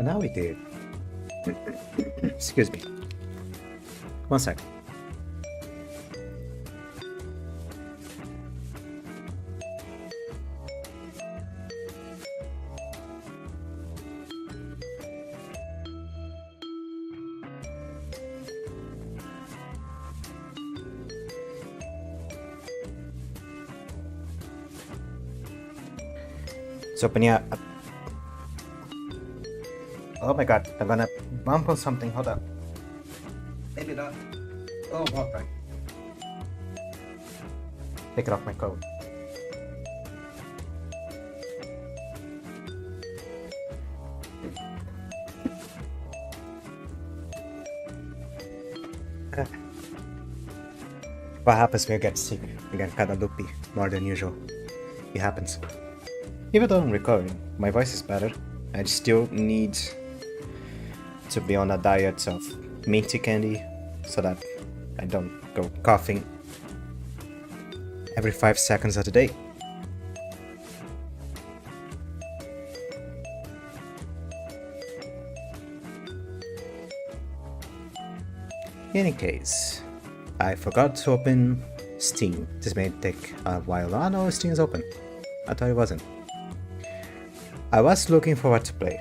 Now we did. Excuse me. One sec. It's opening up. Oh my god, I'm gonna bump on something. Hold up. Maybe not. Oh, alright. Take it off my coat. What happens when you get sick? You get kinda loopy, more than usual. It happens. Even though I'm recovering, my voice is better. I still need to be on a diet of minty candy so that I don't go coughing every 5 seconds of the day. In any case, I forgot to open Steam. This may take a while. Oh no, Steam is open. I thought it wasn't. I was looking for what to play.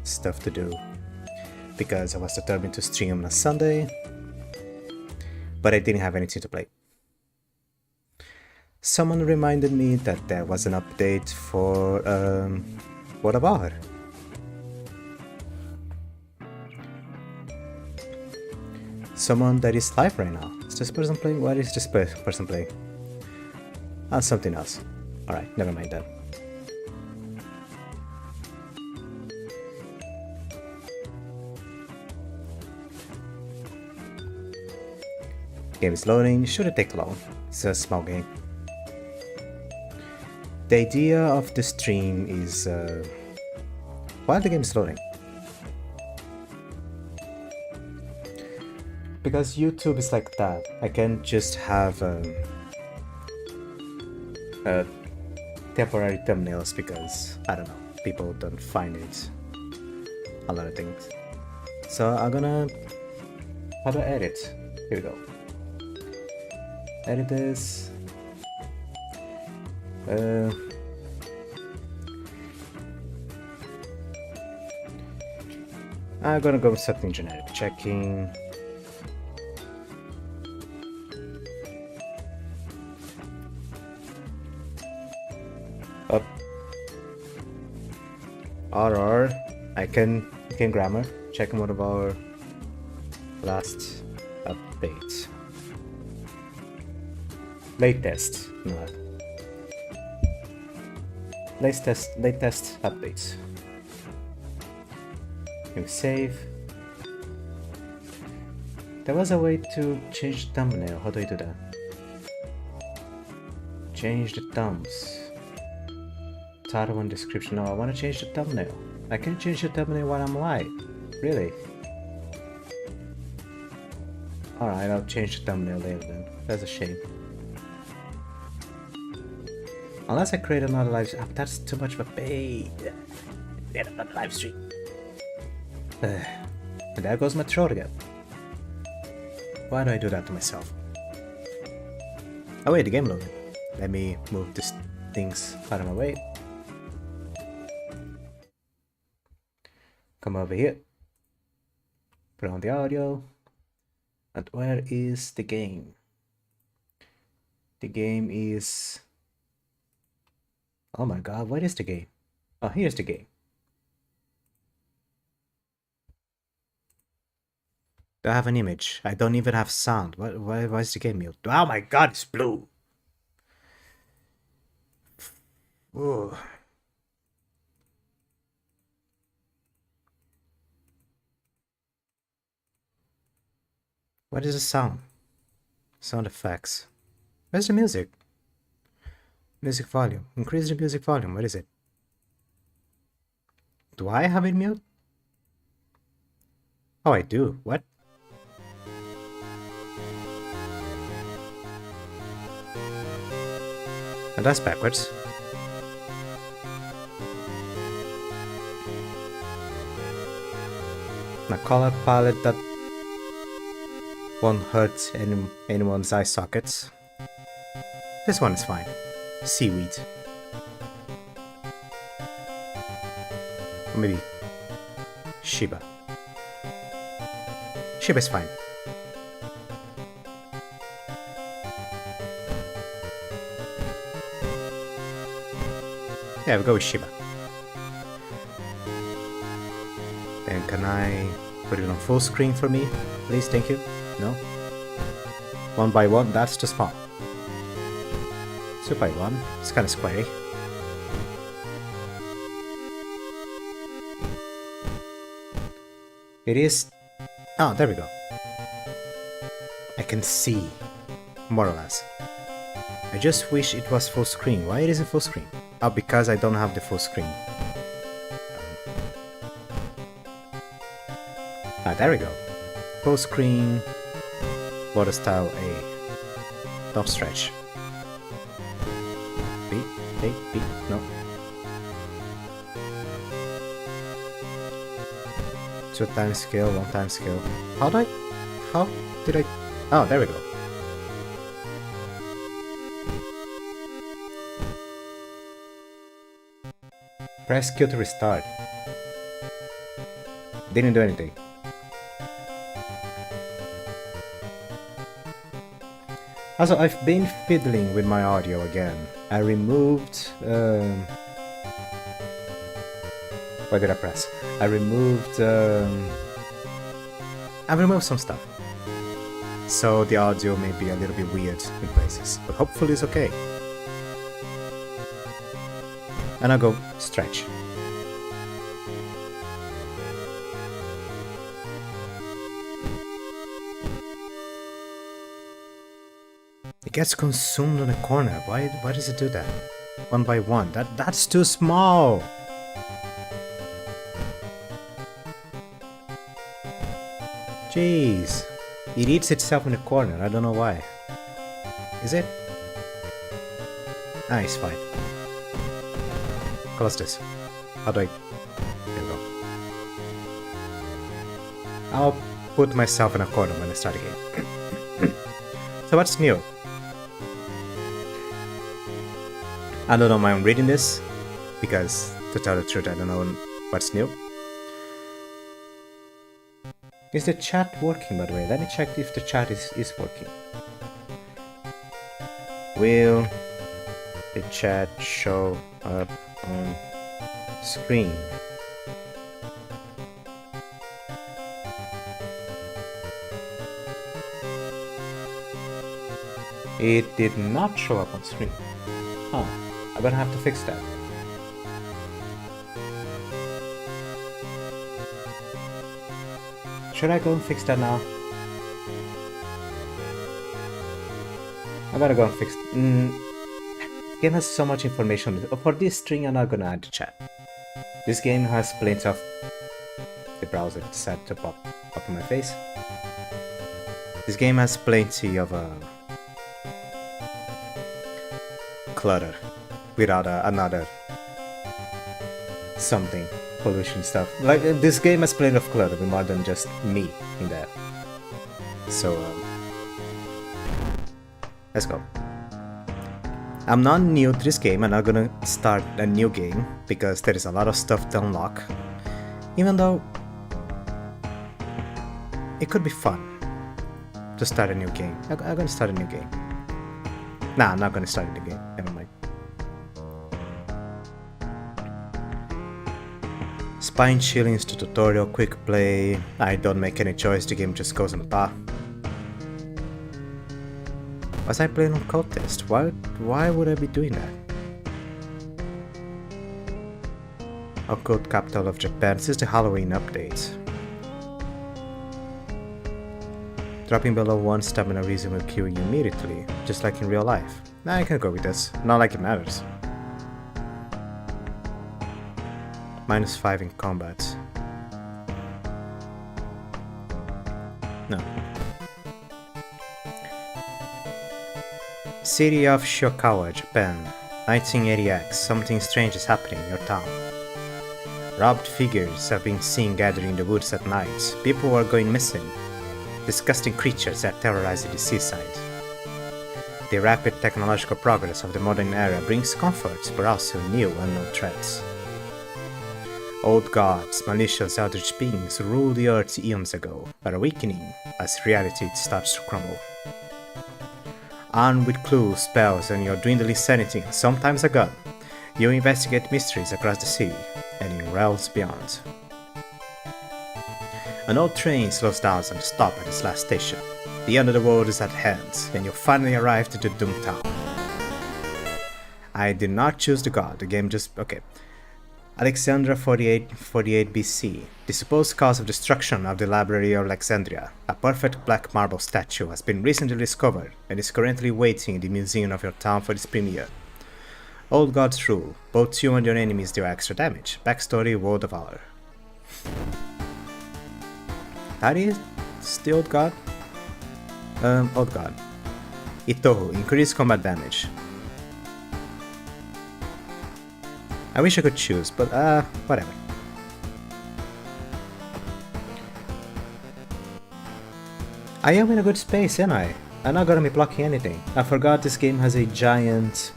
Stuff to do, because I was determined to stream on a Sunday, but I didn't have anything to play. Someone reminded me that there was an update for What About Her? Someone that is live right now. Is this person playing? What is this person playing? Ah, something else. Alright, never mind that. Game is loading, shouldn't take long. It's a small game. The idea of the stream is while the game is loading. Because YouTube is like that. I can't just have temporary thumbnails because, I don't know, people don't find it. A lot of things. So I'm gonna... How do I edit? Here we go. Edit this. I'm gonna go with something generic. Checking. Up. RR. I can grammar. Checking one of our last updates. Latest. No. Latest updates. You save. There was a way to change the thumbnail. How do I do that? Change the thumbs. Title and description. No, I want to change the thumbnail. I can change the thumbnail while I'm live. Really? Alright, I'll change the thumbnail later then. That's a shame. Unless I create another live stream. That's too much of a pain. Get another live stream. And there goes my throat again. Why do I do that to myself? Oh wait, the game loaded. Let me move these things out of my way. Come over here. Put on the audio. And where is the game? The game is... Oh my god, what is the game? Oh, here's the game. Do I have an image? I don't even have sound. Why is the game mute? Oh my god, it's blue! Ooh. What is the sound? Sound effects. Where's the music? Music volume. Increase the music volume. What is it? Do I have it mute? Oh, I do. What? Oh, that's backwards. a color palette that won't hurt anyone's eye sockets. This one is fine. Seaweed. Or maybe Shiba. Shiba's fine. Yeah, we'll go with Shiba. Then can I put it on full screen for me? Please, thank you. No? One by one, that's too small. 2 by 1, it's kinda squarey. It is... Oh, there we go. I can see, more or less. I just wish it was full screen. Why it isn't full screen? Oh, because I don't have the full screen. There we go. Full screen, water style A. Don't stretch. B, A, B, no. 2 times scale, 1 time scale. How did I? Oh, there we go. Press Q to restart. Didn't do anything. Also, I've been fiddling with my audio again. I removed... what did I press? I removed some stuff. So the audio may be a little bit weird in places, but hopefully it's okay. And I'll go stretch. It gets consumed in a corner. Why does it do that? 1 by 1. That's too small. Jeez. It eats itself in the corner. I don't know why. Is it? Ah, it's fine. Close this. How do I... There we go. I'll put myself in a corner when I start again. So what's new? I don't know why I'm reading this, because to tell the truth I don't know what's new. Is the chat working, by the way? Let me check if the chat is working. Will the chat show up on screen? It did not show up on screen. Huh. I'm gonna have to fix that. Should I go and fix that now? I gotta go and fix... Game has so much information. For this string, I'm not gonna add the chat. This game has plenty of... The browser set to pop up in my face. This game has plenty of clutter without another something. Pollution stuff. Like, this game has plenty of clutter, but more than just me in there. So, let's go. I'm not new to this game, I'm not gonna start a new game, because there is a lot of stuff to unlock. Even though, it could be fun to start a new game. I'm gonna start a new game. Nah, I'm not gonna start a new game, never mind. Spine chillings to tutorial, quick play. I don't make any choice, the game just goes on path. Was I playing on Contest? Why would I be doing that? Occult capital of Japan. This is the Halloween update. Dropping below 1 stamina reason will kill you immediately, just like in real life. Nah, I can go with this. Not like it matters. -5 in combat. No. City of Shiokawa, Japan. 1980X. Something strange is happening in your town. Robbed figures have been seen gathering in the woods at night. People are going missing. Disgusting creatures are terrorizing the seaside. The rapid technological progress of the modern era brings comforts, but also new unknown threats. Old gods, malicious eldritch beings ruled the earth eons ago, are awakening as reality starts to crumble. Armed with clues, spells, and your dwindling sanity, and sometimes a gun, you investigate mysteries across the city and in realms beyond. An old train slows down at the stop at its last station. The end of the world is at hand, and you finally arrived to Doom Town. I did not choose the god, the game just... okay. Alexandria 48 BC, the supposed cause of destruction of the Library of Alexandria, a perfect black marble statue has been recently discovered and is currently waiting in the museum of your town for its premiere. Old gods rule, both you and your enemies deal extra damage. Backstory, World of Valor. That is the old god? Old god. Itohu, increased combat damage. I wish I could choose, but whatever. I am in a good space, ain't I? I'm not gonna be blocking anything. I forgot this game has a giant,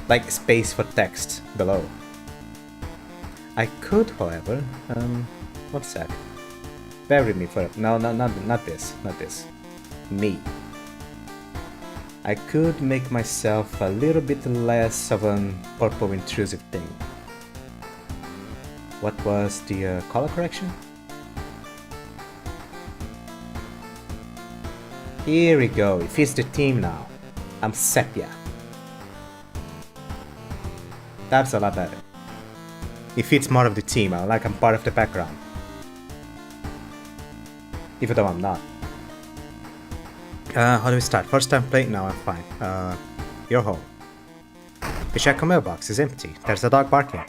like, space for text below. I could, however, one sec. Bear with me for a... no, not this, me. I could make myself a little bit less of an purple intrusive thing. What was the color correction? Here we go, it fits the theme now. I'm sepia. That's a lot better. It fits more of the theme, like I'm part of the background. Even though I'm not. How do we start? First time playing? No, I'm fine. You're home. You check your mailbox, it's empty. There's a dog barking.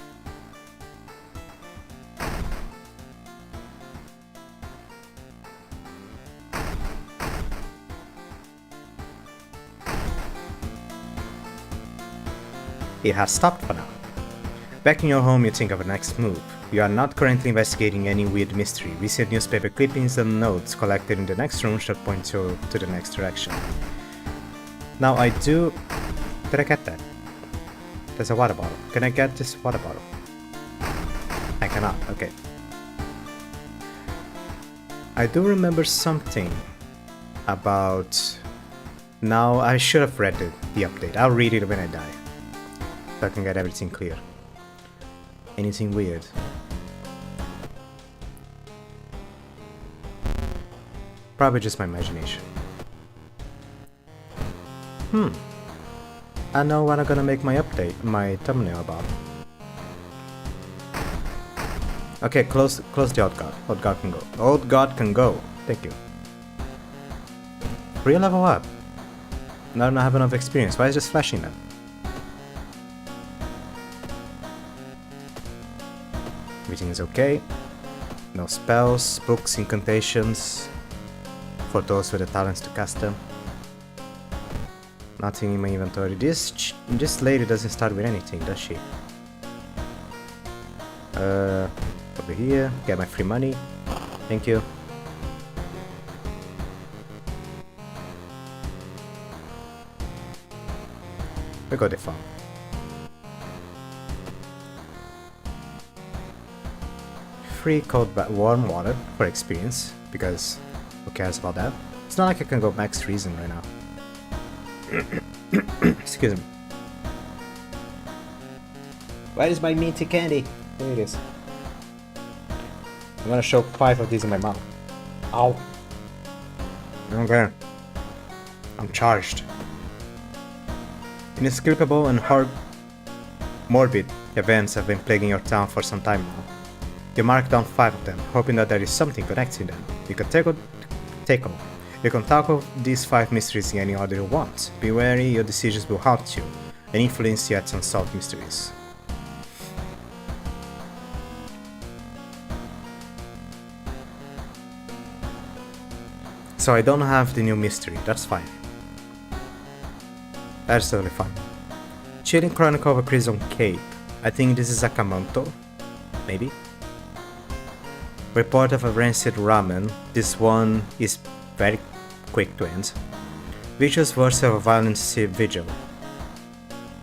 It has stopped for now. Back in your home, you think of a next move. You are not currently investigating any weird mystery. Recent newspaper clippings and notes collected in the next room should point you to the next direction. Now I do... Did I get that? There's a water bottle. Can I get this water bottle? I cannot, okay. I do remember something about... Now I should have read the update. I'll read it when I die. So I can get everything clear. Anything weird? Probably just my imagination. I know what I'm gonna make my thumbnail about. Okay, close the old god. Old god can go. Old god can go. Thank you. Real level up. Now I don't have enough experience. Why is it just flashing that? Everything is okay. No spells, books, incantations. For those with the talents to cast them. Nothing in my inventory. This lady doesn't start with anything, does she? Over here, get my free money. Thank you. We got the farm. Free cold warm water for experience, because who cares about that? It's not like I can go max reason right now. Excuse me. Where is my minty candy? There it is. I'm gonna show 5 of these in my mouth. Ow. Okay. I'm charged. Inescapable and morbid events have been plaguing your town for some time now. You mark down 5 of them, hoping that there is something connecting them. You can tackle. You can tackle these 5 mysteries in any order you want. Be wary, your decisions will haunt you and influence yet unsolved mysteries. So I don't have the new mystery, that's fine. That's totally fine. Chilling Chronicle of a Crimson Cape. I think this is Akamanto. maybe. Report of a rancid ramen. This one is very quick to end. Vicious verse of a violent vigil.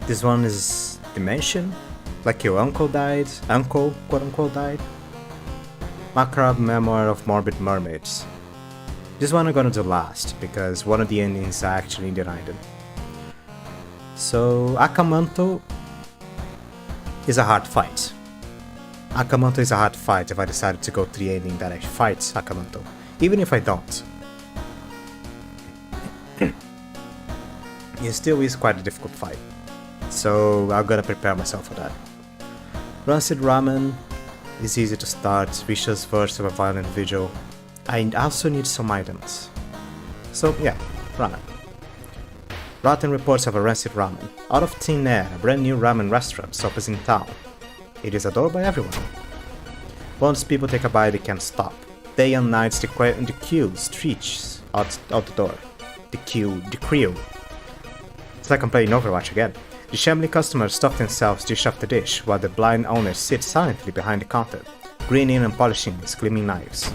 This one is dimension, like your uncle died, quote unquote died. Macabre memoir of morbid mermaids. This one I'm gonna do last, because one of the endings are actually in the item. So Akamanto is a hard fight. Akamanto is a hard fight if I decided to go to the ending that I fight Akamanto. Even if I don't. It still is quite a difficult fight. So I'm gonna prepare myself for that. Rancid Ramen is easy to start, vicious verse of a violent vigil. I also need some items. So yeah, ramen. Rotten reports of a rancid ramen. Out of thin air, a brand new ramen restaurant opens in town. It is adored by everyone. Once people take a bite, they can't stop. Day and night, the queue stretches out the door. The queue. It's like I'm playing Overwatch again. The shambling customers stuff themselves dish after dish, while the blind owners sit silently behind the counter, grinning and polishing his gleaming knives.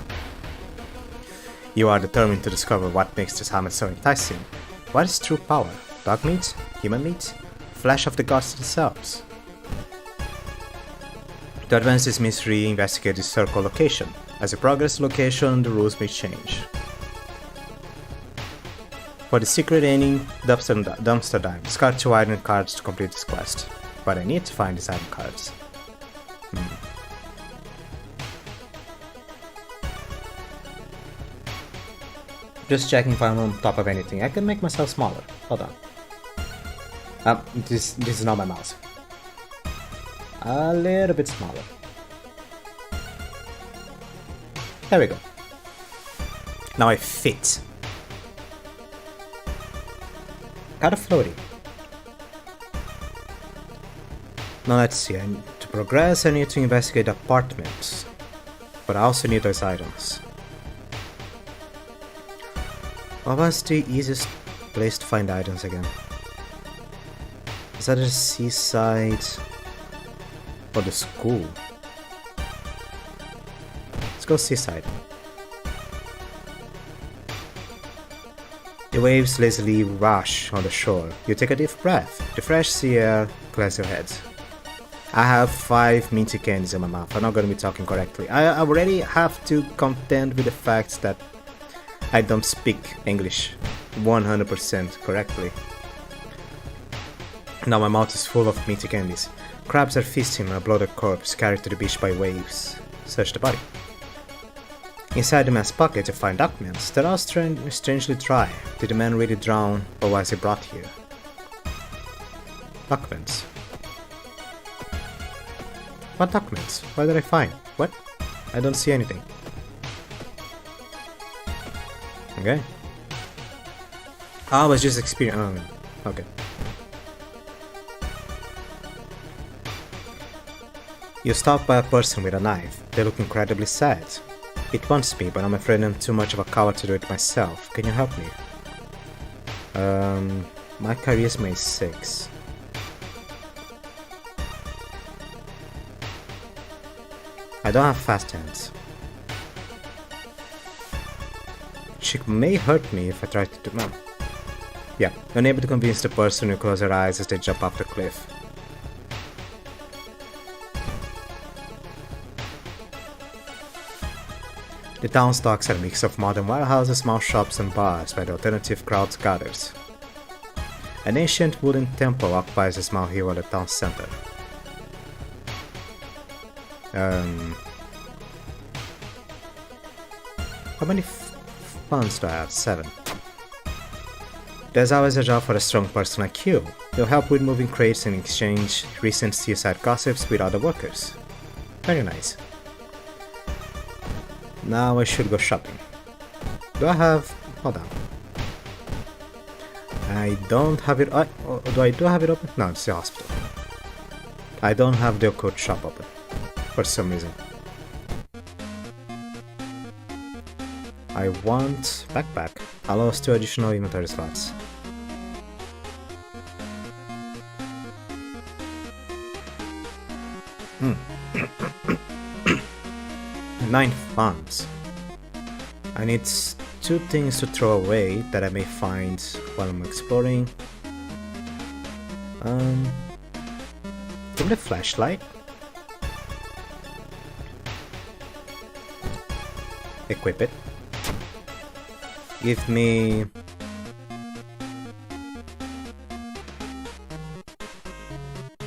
You are determined to discover what makes this ramen so enticing. What is true power? Dog meat? Human meat? Flesh of the gods themselves? To advance this mystery, investigate the circle location. As you progress the location, the rules may change. For the secret ending, dumpster dive. Discard 2 item cards to complete this quest. But I need to find these item cards. Just checking if I'm on top of anything. I can make myself smaller. Hold on. This is not my mouse. A little bit smaller. There we go. Now I fit. Kind of floaty. Now let's see. To progress, I need to investigate apartments. But I also need those items. What was the easiest place to find items again? Is that the seaside or the school? Let's go seaside. The waves lazily wash on the shore. You take a deep breath. The fresh sea air clears your head. I have 5 minty candies in my mouth. I'm not gonna be talking correctly. I already have to contend with the fact that I don't speak English 100% correctly. Now my mouth is full of meaty candies. Crabs are feasting on a bloated corpse carried to the beach by waves. Search the body. Inside the man's pocket you find documents. They're all strangely dry. Did the man really drown, or was he brought here? Documents. What documents? What did I find? What? I don't see anything. Okay. I was just experiencing. Oh, okay. You stop by a person with a knife. They look incredibly sad. It wants me, but I'm afraid I'm too much of a coward to do it myself. Can you help me? My charisma is 6. I don't have fast hands. She may hurt me if I try to do no. Yeah, unable to convince the person to close their eyes as they jump off the cliff. The town stocks are a mix of modern warehouses, small shops and bars where the alternative crowd gathers. An ancient wooden temple occupies a small hill at the town center. How many funds do I have? 7. There's always a job for a strong person like you. You'll help with moving crates and exchange recent seaside gossips with other workers. Very nice. Now I should go shopping. Do I have... hold on. I don't have it... do I have it open? No, it's the hospital. I don't have the occult shop open. For some reason. I want... backpack. Allows 2 additional inventory slots. 9 funds. I need 2 things to throw away that I may find while I'm exploring. Give me a flashlight. Equip it. Give me...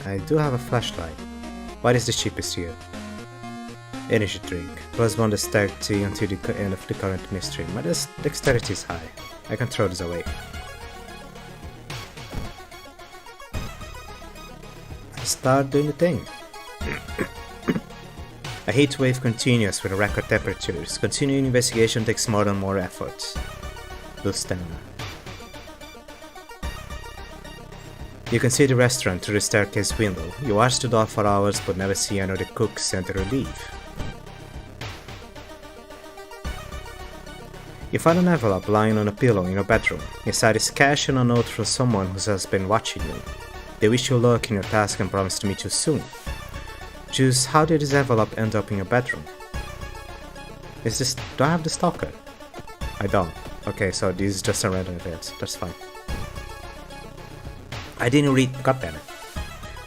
I do have a flashlight. What is the cheapest here? Energy drink. Plus 1 dexterity until the end of the current mystery. My dexterity is high. I can throw this away. I start doing the thing. A heat wave continues with record temperatures. Continuing investigation takes more and more effort. Lose stamina. You can see the restaurant through the staircase window. You watch the door for hours but never see any of the cooks enter or leave. You find an envelope lying on a pillow in your bedroom. Inside is cash and a note from someone who has been watching you. They wish you luck in your task and promise to meet you soon. Choose how did this envelope end up in your bedroom? Do I have the stalker? I don't. Okay, so this is just a random event. That's fine. I didn't read. Goddammit.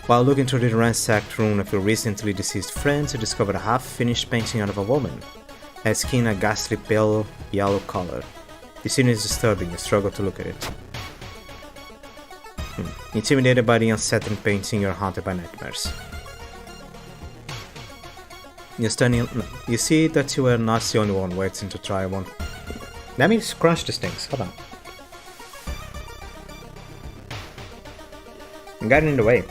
While looking through the ransacked room of your recently deceased friends, you discovered a half-finished painting of a woman. Her skin a ghastly pale yellow color. The scene is disturbing. You struggle to look at it. Intimidated by the unsettling painting, you're haunted by nightmares. You see that you are not the only one waiting to try one. Let me crunch these things. Hold on. I'm getting in the way.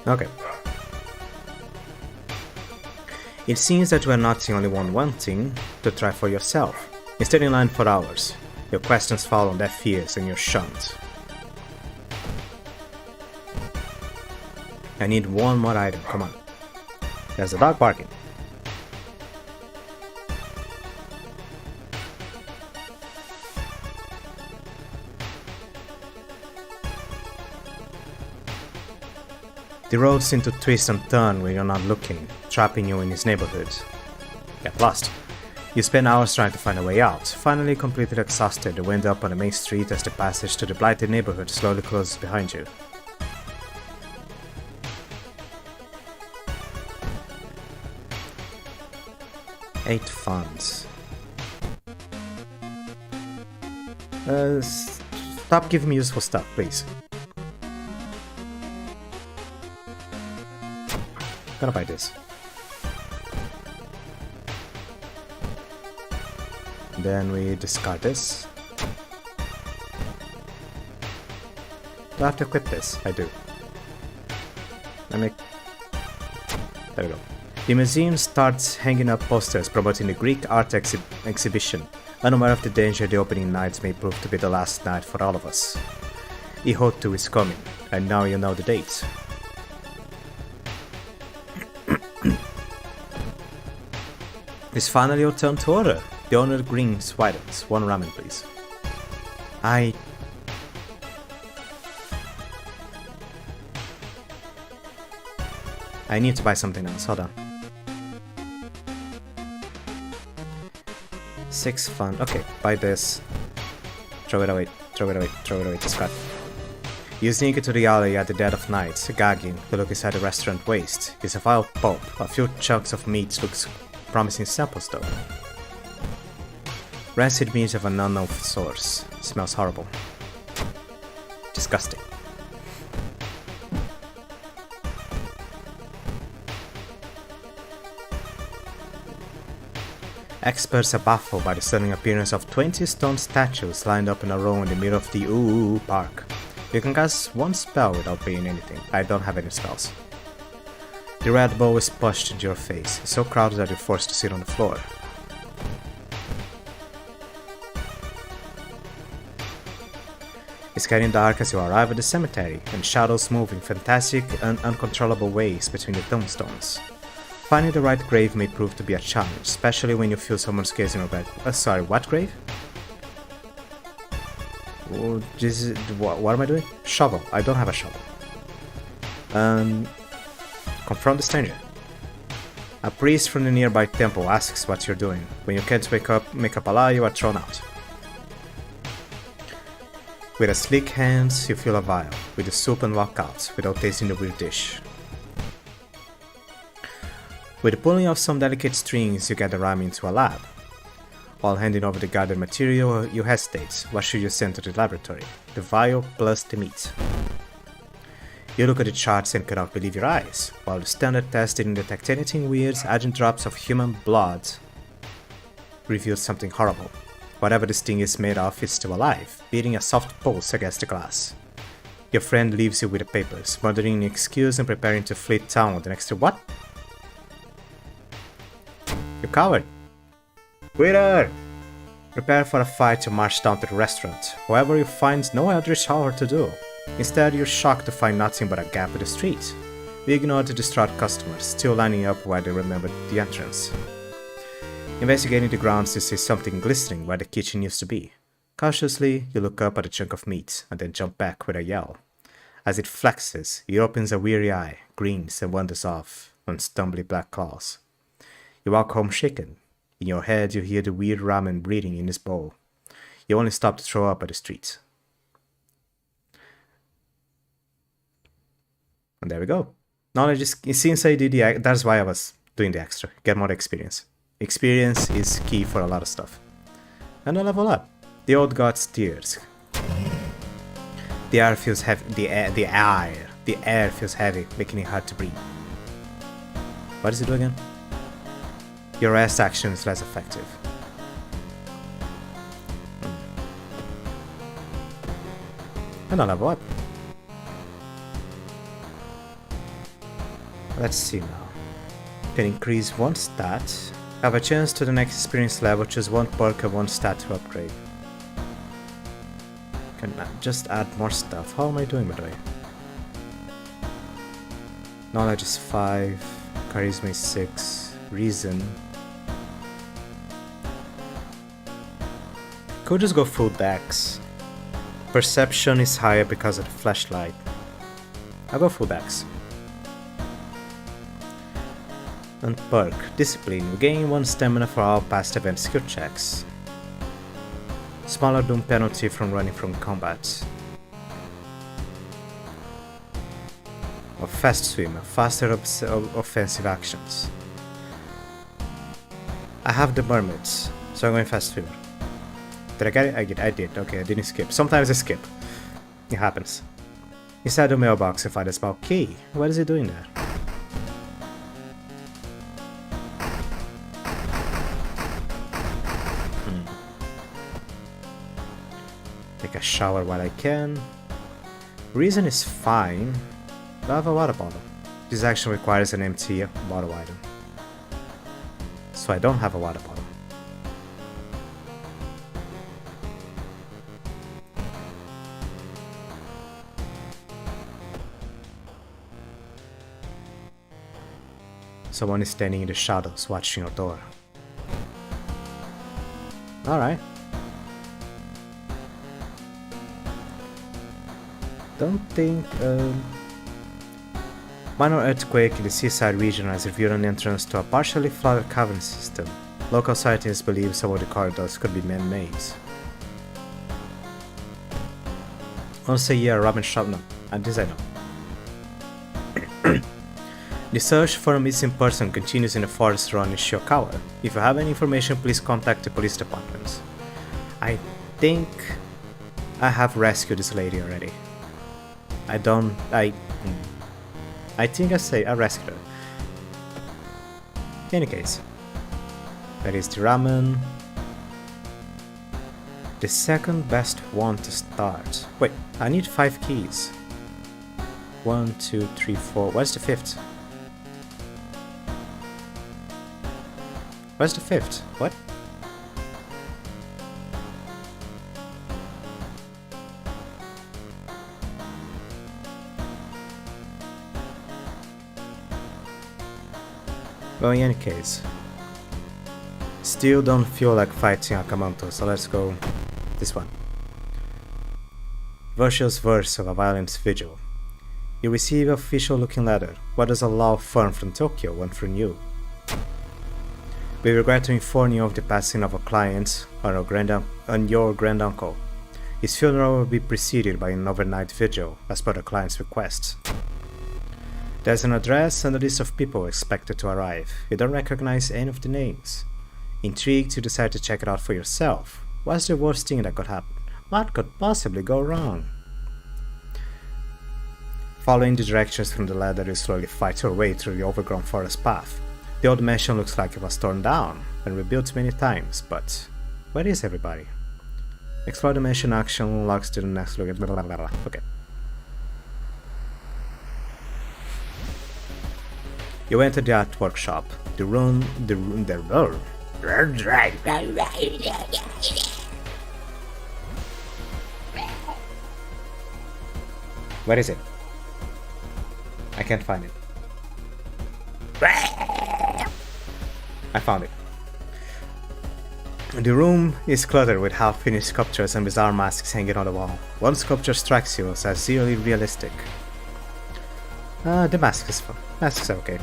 Okay. It seems that you are not the only one wanting to try for yourself. You stand in line for hours. Your questions fall on deaf ears and you're shunned. I need one more item, come on. There's a dog barking. The road seems to twist and turn when you're not looking, trapping you in his neighborhood. Get lost. You spend hours trying to find a way out. Finally completely exhausted, you end up on the main street as the passage to the blighted neighborhood slowly closes behind you. Eight funds. Stop giving me useful stuff, please. Gonna buy this. Then we discard this. Do I have to equip this? I do. There we go. The museum starts hanging up posters promoting the Greek art exhibition, unaware of the danger the opening night may prove to be the last night for all of us. Ihotu is coming, and now you know the date. It's finally your turn to order. The owner grins widens. One ramen, please. I need to buy something else. Hold on. 6 fun. Okay, buy this. Throw it away. Throw it away. Throw it away. Discard. You sneak into the alley at the dead of night, gagging. You look inside the restaurant waste. It's a vile pulp. A few chunks of meat looks promising samples though. Rancid meat of an unknown source. Smells horrible. Disgusting. Experts are baffled by the sudden appearance of 20 stone statues lined up in a row in the middle of the park. You can cast one spell without paying anything. I don't have any spells. The red bowl is pushed into your face, so crowded that you're forced to sit on the floor. It's getting dark as you arrive at the cemetery, and shadows move in fantastic and uncontrollable ways between the tombstones. Finding the right grave may prove to be a challenge, especially when you feel someone's gazing over. Sorry, what grave? Oh, this is, what am I doing? Shovel. I don't have a shovel. Confront the stranger. A priest from the nearby temple asks what you're doing. When you can't make up a lie, you are thrown out. With a sleek hands, you fill a vial with the soup and walk out without tasting the weird dish. With the pulling of some delicate strings, you get the ramen into a lab. While handing over the gathered material, you hesitate. What should you send to the laboratory? The vial plus the meat. You look at the charts and cannot believe your eyes. While the standard test didn't detect anything weird, adding drops of human blood revealed something horrible. Whatever this thing is made of is still alive, beating a soft pulse against the glass. Your friend leaves you with the papers, muttering an excuse and preparing to flee town the next day. What? You coward! Waiter! Prepare for a fight to march down to the restaurant. However, you find no eldritch hour to do. Instead, you're shocked to find nothing but a gap in the street. You ignore the distraught customers, still lining up where they remembered the entrance. Investigating the grounds, you see something glistening where the kitchen used to be. Cautiously, you look up at a chunk of meat, and then jump back with a yell. As it flexes, it opens a weary eye, grins, and wanders off on stumbly black claws. You walk home shaken. In your head, you hear the weird ramen breathing in his bowl. You only stop to throw up at the street. And there we go. Knowledge is, since I did the, that's why I was doing the extra. Get more experience. Experience is key for a lot of stuff. And I level up. The old god's tears. The air feels heavy. The air feels heavy, making it hard to breathe. What does it do again? Your rest action is less effective. And I level up. Let's see now. Can increase one stat. Have a chance to the next experience level, choose one perk and one stat to upgrade. Can just add more stuff. How am I doing by the way? Knowledge is 5, Charisma is 6, Reason. Could just go full dex. Perception is higher because of the flashlight. I'll go full dex. And perk, Discipline, you gain 1 stamina for all past event skill checks. Smaller doom penalty from running from combat. Or Fast Swimmer, faster offensive actions. I have the mermaids, so I'm going Fast Swimmer. Did I get it? I did. Okay, I didn't skip. Sometimes I skip. It happens. Inside the mailbox, you find a small key. What is it doing there? Take a shower while I can. Reason is fine. I have a water bottle. This action requires an empty water item. So I don't have a water bottle. Someone is standing in the shadows watching your door. Alright. Don't think... Minor earthquake in the seaside region has revealed an entrance to a partially flooded cavern system. Local scientists believe some of the corridors could be man-made. Once a year, ramen shop... No, and this I know. The search for a missing person continues in the forest surrounding Shiokawa. If you have any information, please contact the police department. I think I have rescued this lady already. I think I rescued her. In any case, that is the ramen. The second best one to start. Wait, I need 5 keys. 1, 2, 3, 4. Where's the 5th? Where's the 5th? What? Well, in any case, still don't feel like fighting Akamanto, so let's go this one. Virtuous verse of a violent vigil. You receive an official-looking letter. What does a law firm from Tokyo want from you? We regret to inform you of the passing of a client and your granduncle. His funeral will be preceded by an overnight vigil, as per the client's request. There's an address and a list of people expected to arrive. You don't recognize any of the names. Intrigued, you decide to check it out for yourself. What's the worst thing that could happen? What could possibly go wrong? Following the directions from the ladder, you slowly fight your way through the overgrown forest path. The old mansion looks like it was torn down and rebuilt many times, but where is everybody? Explore the mansion action unlocks to the next look at Okay. You enter the art workshop. Where is it? I can't find it. I found it. The room is cluttered with half-finished sculptures and bizarre masks hanging on the wall. One sculpture strikes you as eerily realistic. The masks are okay.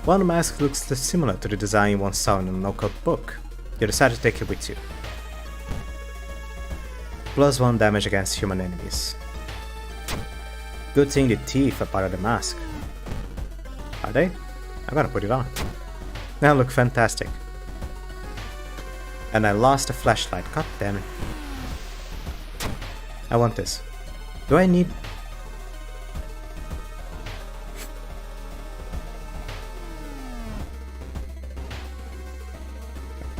One mask looks similar to the design you once saw in a local book. You decide to take it with you. +1 damage against human enemies. Good thing the teeth are part of the mask. Are they? I'm gonna put it on. They look fantastic. And I lost a flashlight, god damn it. I want this. Do I need...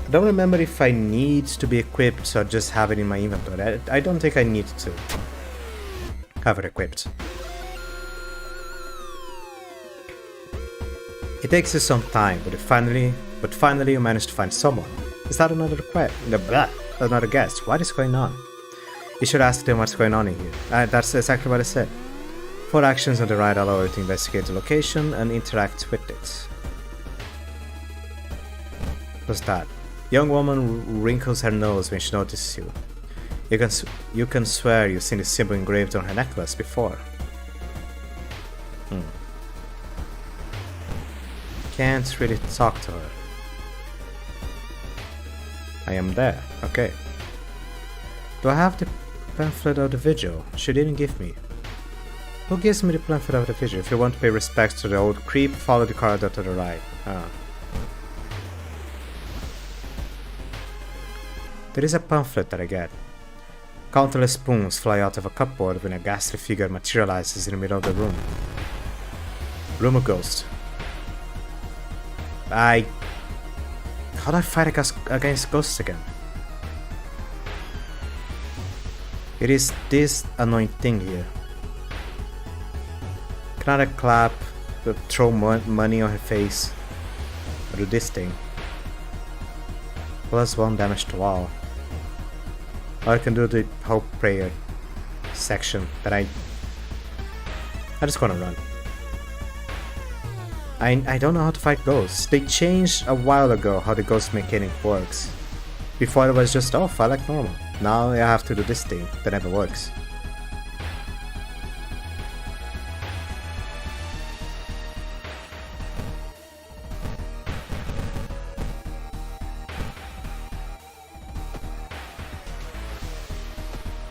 I don't remember if I need to be equipped or just have it in my inventory. I don't think I need to have it equipped. It takes you some time, but finally you manage to find someone. Is that another another guest? What is going on? You should ask them what's going on in here. That's exactly what I said. 4 actions on the right allow you to investigate the location and interact with it. What's that? Young woman wrinkles her nose when she notices you. You can swear you've seen the symbol engraved on her necklace before. Can't really talk to her. I am there, okay. Do I have the pamphlet of the vigil? She didn't give me. Who gives me the pamphlet of the vigil? If you want to pay respects to the old creep, follow the corridor to the right. There is a pamphlet that I get. Countless spoons fly out of a cupboard when a ghastly figure materializes in the middle of the room. Rumor ghost. How do I fight against ghosts again? It is this annoying thing here. Can I clap, throw money on her face, or do this thing? +1 damage to all. Or I can do the hope prayer section that I just wanna run. I don't know how to fight ghosts. They changed a while ago how the ghost mechanic works. Before it was just, oh, fight like normal. Now I have to do this thing that never works.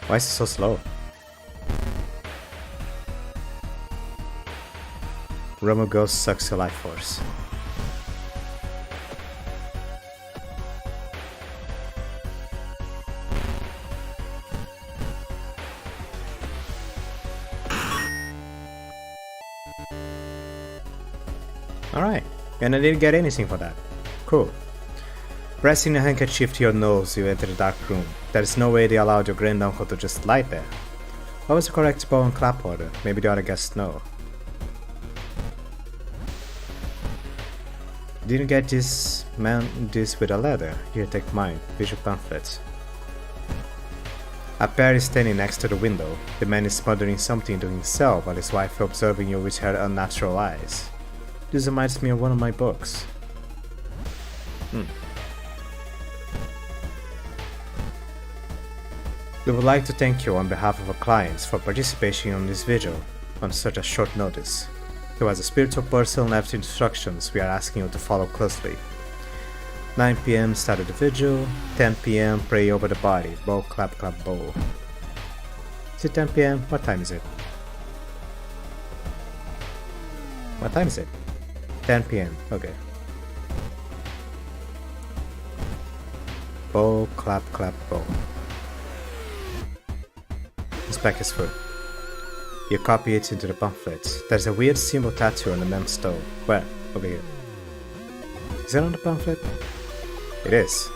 Why is it so slow? Romo Ghost sucks your life force. Alright, and I didn't get anything for that. Cool. Pressing a handkerchief to your nose, you enter the dark room. There is no way they allowed your granduncle to just lie there. What was the correct bow and clap order? Maybe the other guests know. Didn't get this with a letter. Here, take mine. Visual pamphlet. A pair is standing next to the window. The man is muttering something to himself while his wife is observing you with her unnatural eyes. This reminds me of one of my books. We would like to thank you on behalf of our clients for participating in this vigil on such a short notice. To as a spiritual person left instructions we are asking you to follow closely. 9 PM start of the vigil, 10 PM pray over the body, bow clap clap bow. Is it 10 PM? What time is it? What time is it? 10 PM, okay. Bow, clap, clap, bow. Inspect his foot. You copy it into the pamphlet. There's a weird symbol tattoo on the man's toe. Where? Over here. Is it on the pamphlet? It is.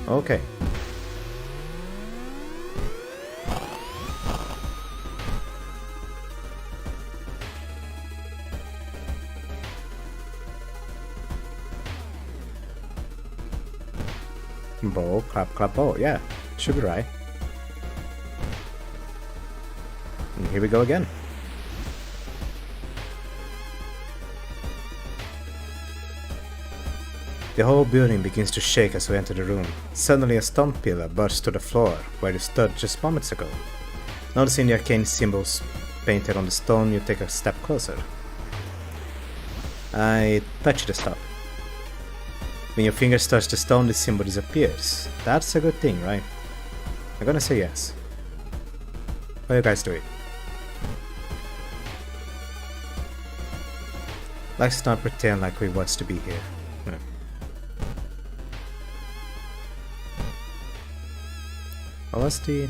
Okay. Bow, clap, clap, bow. Yeah, should be right. And here we go again. The whole building begins to shake as we enter the room. Suddenly a stone pillar bursts to the floor, where you stood just moments ago. Noticing the arcane symbols painted on the stone, you take a step closer. I touch the stone. When your fingers touch the stone, the symbol disappears. That's a good thing, right? I'm gonna say yes. What do you guys do? Let's not pretend like we want to be here. No. What was the...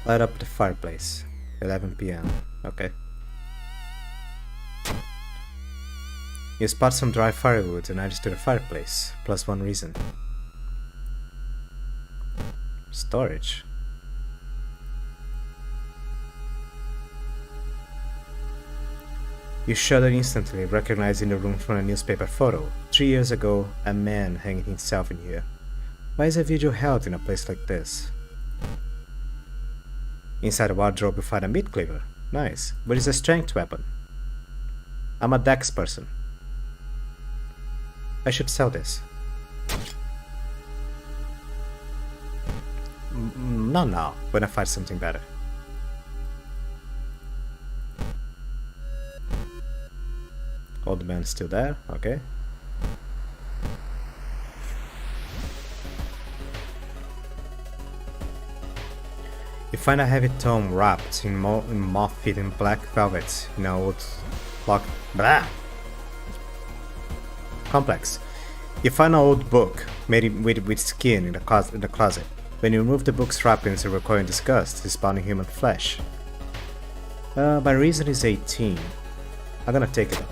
Light up the fireplace. 11 PM. Okay. You spot some dry firewood and add it to the fireplace, plus 1 reason. Storage. You shudder instantly, recognizing the room from a newspaper photo. 3 years ago, a man hanging himself in here. Why is a video held in a place like this? Inside the wardrobe you find a meat cleaver. Nice, but it's a strength weapon. I'm a dex person. I should sell this. Not now, when I find something better. Old man still there, okay. You find a heavy tome wrapped in moth-eaten black velvet in a wood locked complex. You find an old book made with skin in the closet. When you remove the book's wrappings, you recoil in disgust, spawning human flesh. My reason is 18. I'm gonna take it up.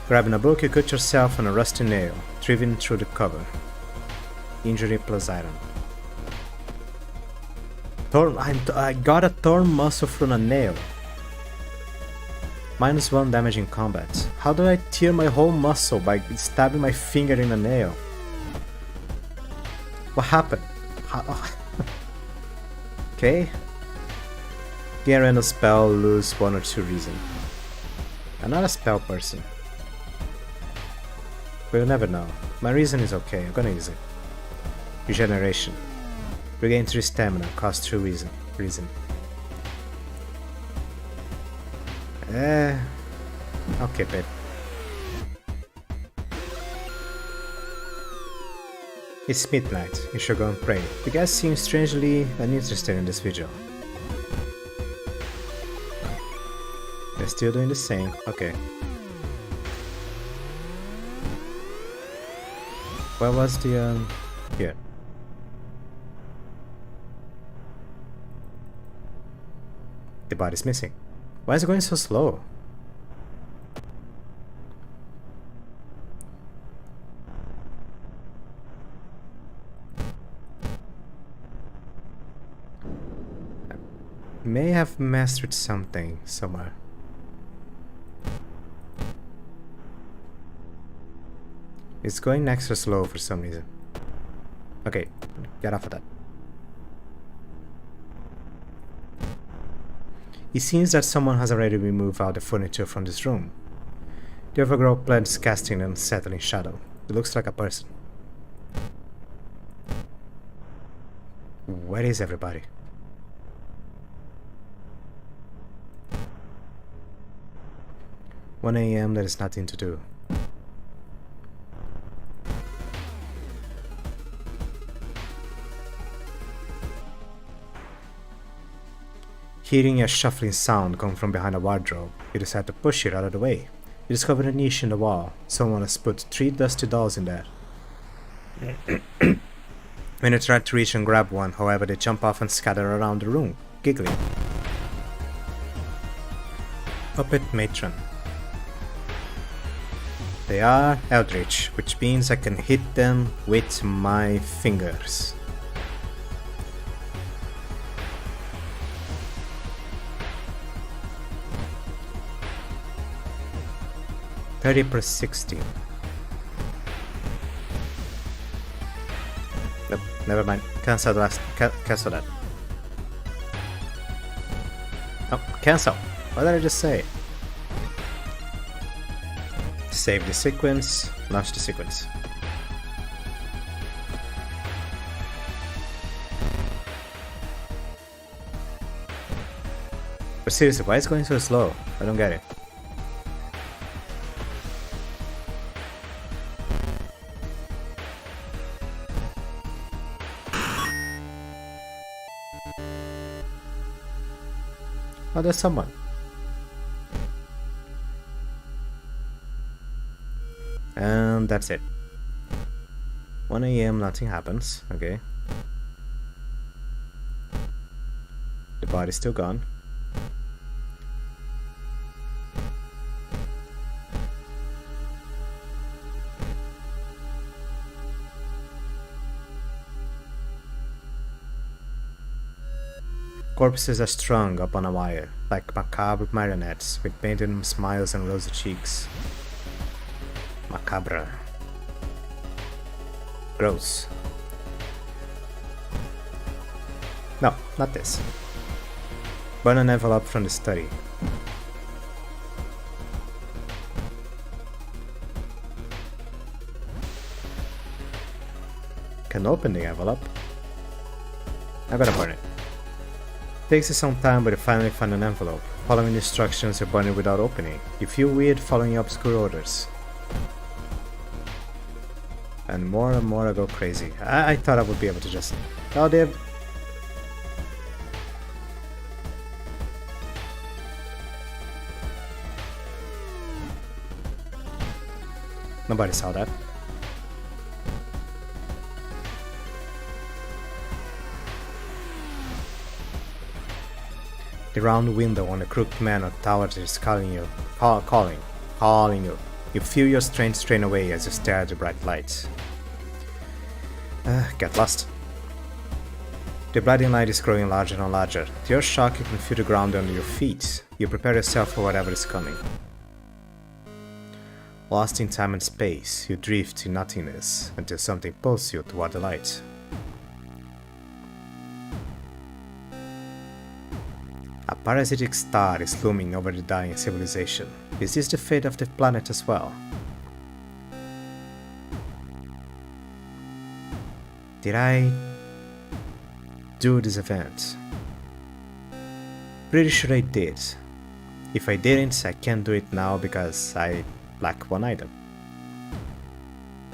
Grabbing a book, you cut yourself on a rusty nail, driven through the cover. Injury plus item. I got a torn muscle from a nail. -1 damage in combat. How do I tear my whole muscle by stabbing my finger in a nail? What happened? Okay. Gain a random spell, lose 1 or 2 reason. I'm not a spell person. We'll never know. My reason is okay, I'm gonna use it. Regeneration. Regain 3 stamina, cost 2 reason. I'll keep it. It's midnight, you should go and pray. The guys seem strangely uninterested in this vigil. They're still doing the same, okay. Where was the, here. The body's missing. Why is it going so slow? I may have mastered something somewhere. It's going extra slow for some reason. Okay, get off of that. It seems that someone has already removed all the furniture from this room. The overgrown plants casting an unsettling shadow. It looks like a person. where is everybody? "1 a.m. there is nothing to do. Hearing a shuffling sound coming from behind a wardrobe, you decide to push it out of the way. You discover a niche in the wall. Someone has put 3 dusty dolls in there. When you try to reach and grab one, however, they jump off and scatter around the room, giggling. Puppet Matron. They are eldritch, which means I can hit them with my fingers. +30 + 16. Nope, never mind. Cancel the last. Cancel that. Oh, cancel. What did I just say? Save the sequence. Launch the sequence. But seriously, why is it going so slow? I don't get it. Oh, there's someone. And that's it. 1 a.m. nothing happens. Okay. The body's still gone. Corpses are strung up on a wire, like macabre marionettes, with painted smiles and rosy cheeks. Macabre. Gross. No, not this. Burn an envelope from the study. Can open the envelope. I'm gonna burn it. Takes you some time, but you finally find an envelope. Following the instructions, you burn it without opening. You feel weird following obscure orders. And more I go crazy. I thought I would be able to just... Oh, they have... Nobody saw that. The round window on a crooked man or tower is calling you. Calling you. You feel your strength strain away as you stare at the bright lights. Get lost. The blinding light is growing larger and larger. To your shock, you can feel the ground under your feet. You prepare yourself for whatever is coming. Lost in time and space, you drift to nothingness until something pulls you toward the light. A parasitic star is looming over the dying civilization. Is this the fate of the planet as well? Did I do this event? Pretty sure I did. If I didn't, I can't do it now because I lack one item.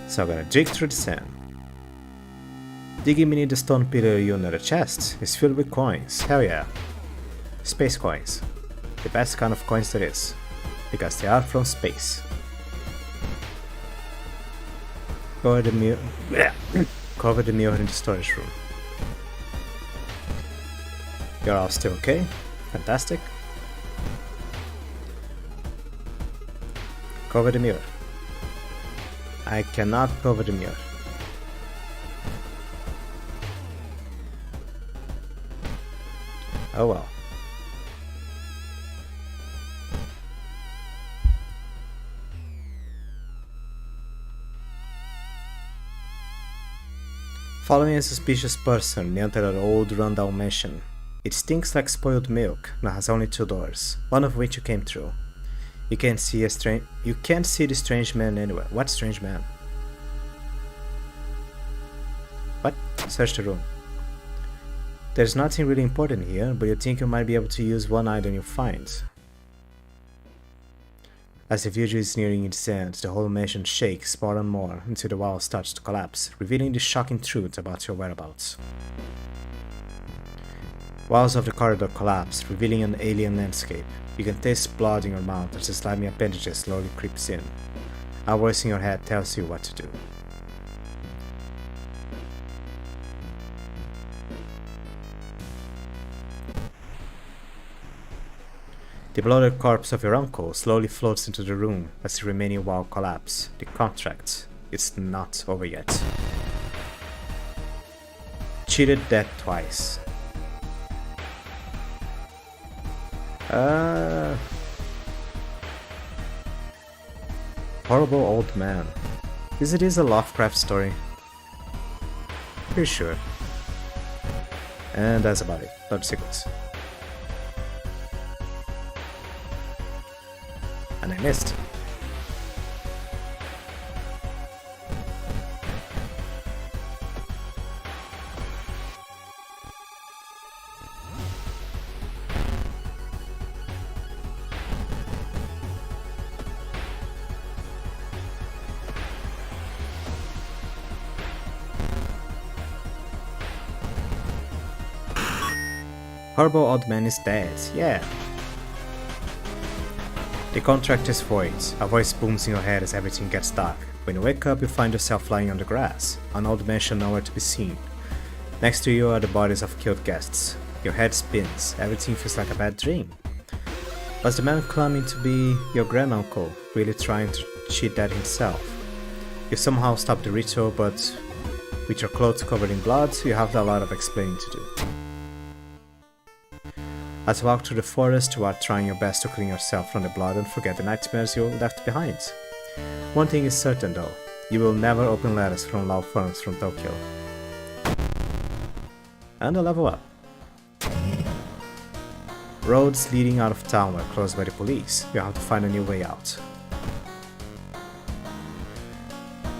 So I'm gonna dig through the sand. Digging beneath the stone pillar under the chest is filled with coins. Hell yeah. Space coins. The best kind of coins there is. Because they are from space. Cover the mirror. Cover the mirror in the storage room. You're all still okay? Fantastic. Cover the mirror. I cannot cover the mirror. Oh well. Following a suspicious person, you enter an old rundown mansion. It stinks like spoiled milk and has only 2 doors, one of which you came through. You can't see the strange man anywhere. What strange man? What? Search the room. There's nothing really important here, but you think you might be able to use one item you find. As the vigil is nearing its end, the whole mansion shakes more and more until the wall starts to collapse, revealing the shocking truth about your whereabouts. Walls of the corridor collapse, revealing an alien landscape. You can taste blood in your mouth as the slimy appendages slowly creeps in. A voice in your head tells you what to do. The bloated corpse of your uncle slowly floats into the room as the remaining wall collapses. The contract is not over yet. Cheated death twice. Horrible old man. Is it a Lovecraft story? Pretty sure. And that's about it. Not sequence. And I missed. Horrible old man is dead, yeah. The contract is void. A voice booms in your head as everything gets dark. When you wake up, you find yourself lying on the grass, an old mansion nowhere to be seen. Next to you are the bodies of killed guests. Your head spins, everything feels like a bad dream. Was the man claiming to be your granduncle really trying to cheat that himself? You somehow stop the ritual, but with your clothes covered in blood, you have a lot of explaining to do. As you walk through the forest, you are trying your best to clean yourself from the blood and forget the nightmares you left behind. One thing is certain though, you will never open letters from law firms from Tokyo. And a level up. Roads leading out of town are closed by the police. You have to find a new way out.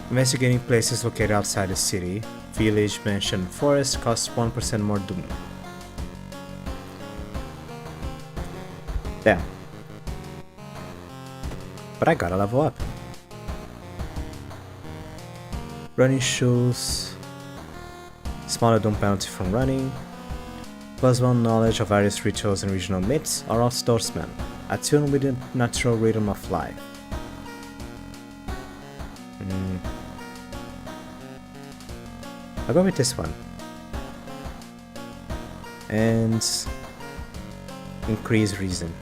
Investigating places located outside the city, village, mansion, forest costs 1% more doom. Damn. But I gotta level up. Running shoes. Smaller doom penalty from running. +1 knowledge of various rituals and regional myths or outdoorsmen. Attuned with the natural rhythm of life. I'll go with this one. And increase reason.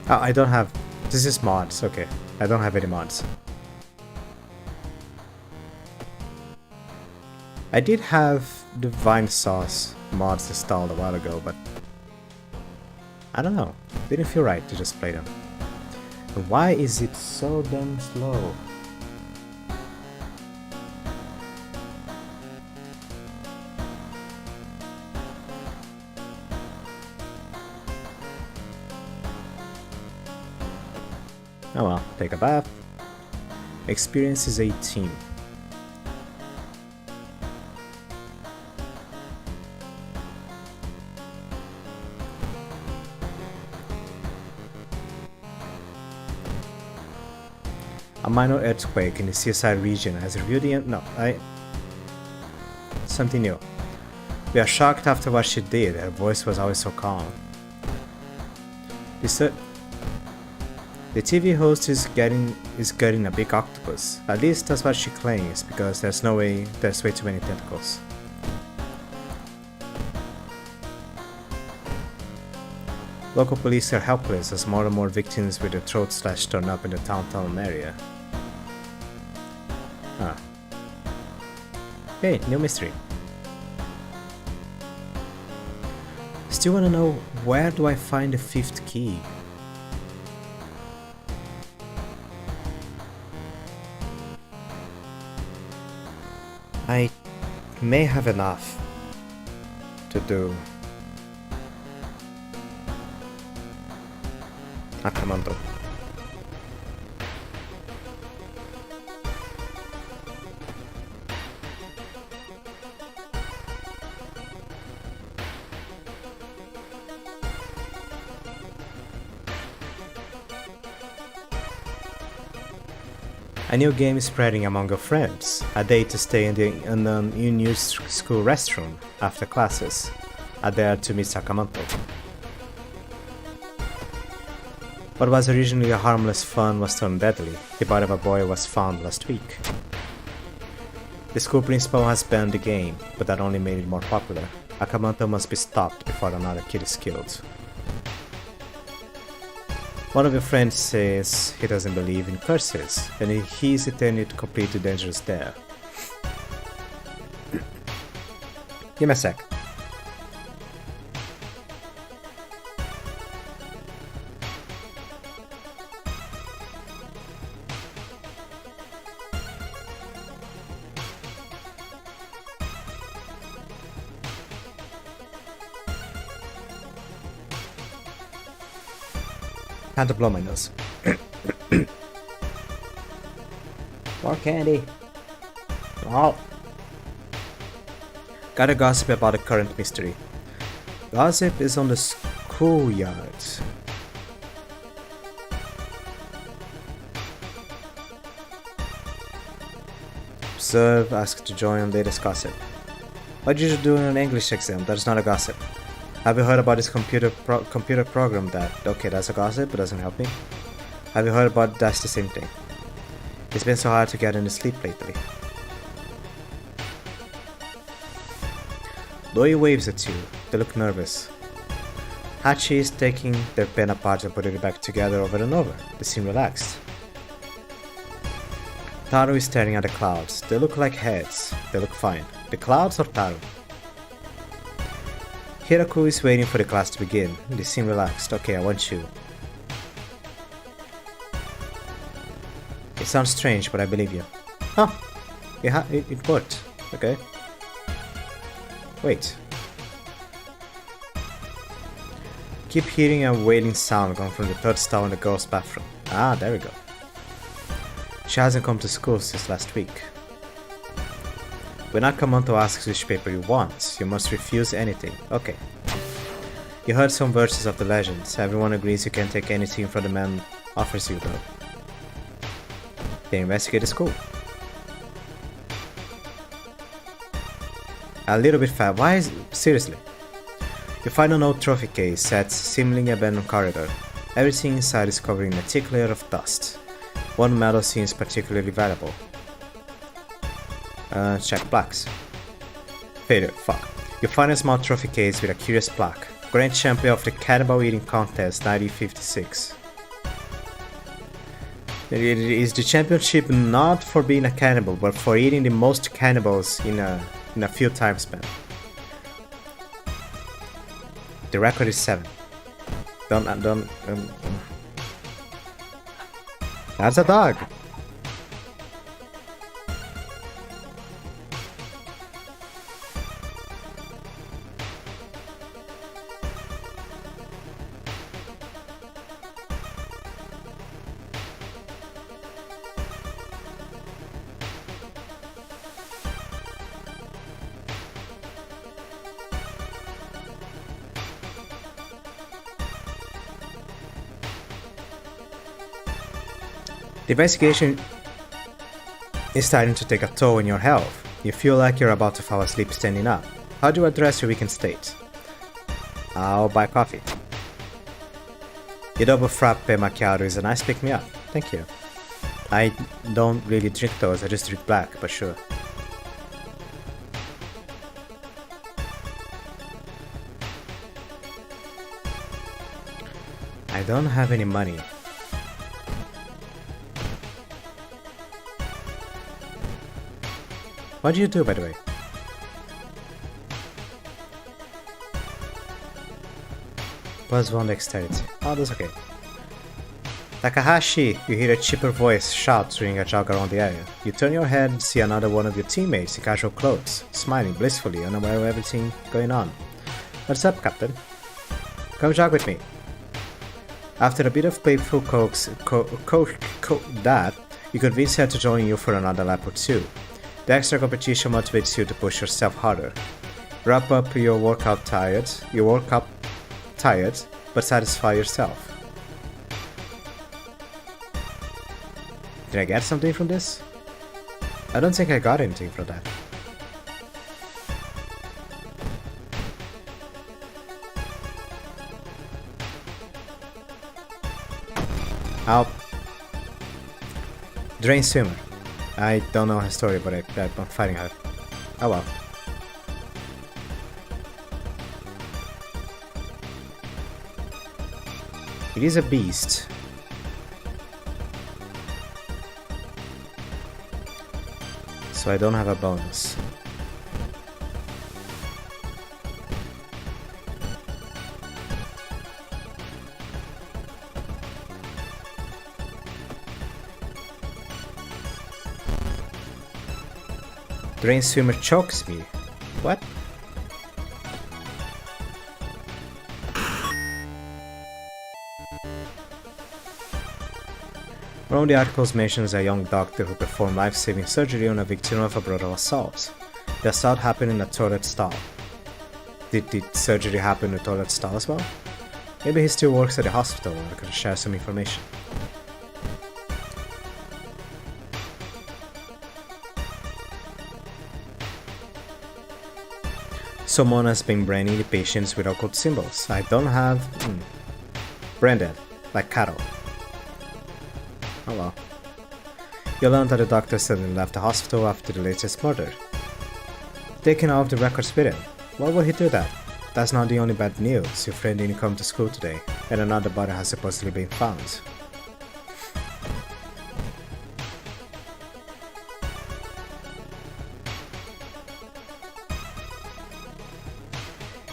Oh, I don't have... This is mods, okay. I don't have any mods. I did have the Vine Sauce mods installed a while ago, but... I don't know. Didn't feel right to just play them. And why is it so damn slow? Oh well, take a bath. Experience is 18. A minor earthquake in the seaside region has revealed the something new. We are shocked after what she did. Her voice was always so calm. The TV host is gutting a big octopus. At least that's what she claims, because there's way too many tentacles. Local police are helpless as more and more victims with their throats slashed turn up in the downtown area. Ah. Hey, new mystery. Still wanna know, where do I find the 5th key? I may have enough to do Akamanto. A new game is spreading among your friends. A date to stay in an unused school restroom after classes. A dare to meet Sakamoto. What was originally a harmless fun was turned deadly. The body of a boy was found last week. The school principal has banned the game, but that only made it more popular. Akamanto must be stopped before another kid is killed. One of your friends says he doesn't believe in curses, and he is intending to complete the dangerous dare. Give me a sec. Had to blow my nose. More candy. Oh. Gotta gossip about the current mystery. Gossip is on the schoolyard. Observe, ask to join latest gossip. What did you do in an English exam? That is not a gossip. Have you heard about this computer program that... Okay, that's a gossip, but doesn't help me. Have you heard about... That's the same thing. It's been so hard to get into sleep lately. Doi waves at you. They look nervous. Hachi is taking their pen apart and putting it back together over and over. They seem relaxed. Taro is staring at the clouds. They look like heads. They look fine. The clouds or Taro? Hiraku is waiting for the class to begin. They seem relaxed. Okay, I want you. It sounds strange, but I believe you. Huh. It worked. Okay. Wait. Keep hearing a wailing sound coming from the third stall in the girls' bathroom. Ah, there we go. She hasn't come to school since last week. When Akamanto asks which paper you want, you must refuse anything. Okay. You heard some verses of the legends. Everyone agrees you can't take anything from the man offers you though. They investigate the school. A little bit fast. Why is... Seriously. You find an old trophy case set seemingly abandoned corridor. Everything inside is covered in a thick layer of dust. One medal seems particularly valuable. Check plaques. Failure, fuck. You find a small trophy case with a curious plaque. Grand Champion of the Cannibal Eating Contest 1956. It is the championship not for being a cannibal, but for eating the most cannibals in a few time span. The record is 7. That's a dog! The investigation is starting to take a toll on your health. You feel like you're about to fall asleep standing up. How do you address your weakened state? I'll buy coffee. Your double frappe macchiato is a nice pick-me-up. Thank you. I don't really drink those, I just drink black, but sure. I don't have any money. What do you do, by the way? +1 dexterity. Oh, that's okay. Takahashi! You hear a chipper voice shout during a jog around the area. You turn your head and see another one of your teammates in casual clothes, smiling blissfully, unaware of everything going on. What's up, Captain? Come jog with me. After a bit of playful that, you convince her to join you for another lap or two. The extra competition motivates you to push yourself harder. Wrap up your workout tired, but satisfy yourself. Did I get something from this? I don't think I got anything from that. Ow. Drain swimmer. I don't know her story, but I'm fighting her. Oh well. It is a beast. So I don't have a bonus. Drain swimmer chokes me. What? One of the articles mentions a young doctor who performed life-saving surgery on a victim of a brutal assault. The assault happened in a toilet stall. Did the surgery happen in a toilet stall as well? Maybe he still works at the hospital and I could share some information. Someone has been branding the patients with occult symbols. I don't have... branded, like cattle. Oh well. You learned that the doctor suddenly left the hospital after the latest murder. Taking all of the records with him. Why would he do that? That's not the only bad news. Your friend didn't come to school today, and another body has supposedly been found.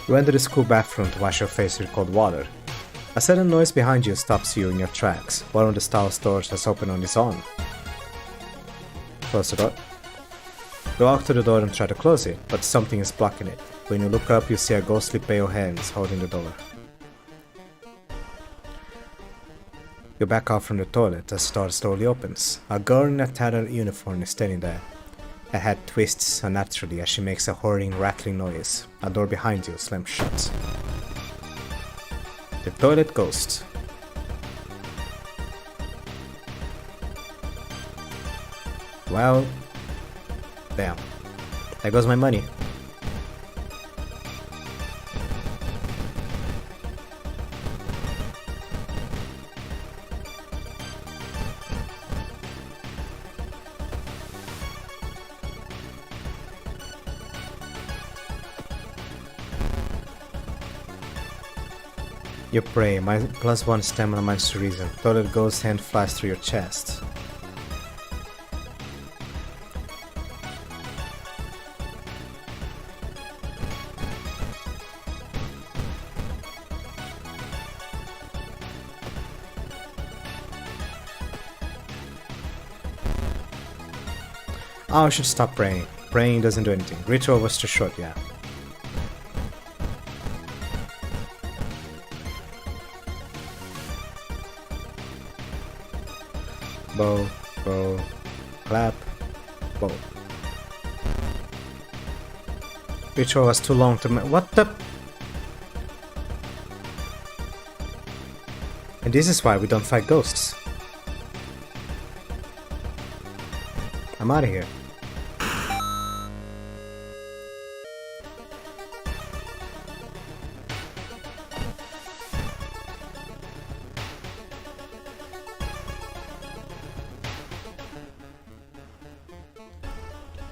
You enter the school bathroom to wash your face with cold water. A sudden noise behind you stops you in your tracks. One of the stall's doors has opened on its own. Close the door. You walk to the door and try to close it, but something is blocking it. When you look up, you see a ghostly pale hand holding the door. You back out from the toilet as the door slowly opens. A girl in a tattered uniform is standing there. Her head twists unnaturally as she makes a whirring, rattling noise. A door behind you slams shut. The toilet ghost. Well, damn. There goes my money. You pray, +1 stamina minus reason. Toilet ghost hand flies through your chest. Oh, I should stop praying. Praying doesn't do anything. Ritual was too short, yeah. Bow, bow, clap, bow. Ritual was too long to what the? And this is why we don't fight ghosts. I'm out of here.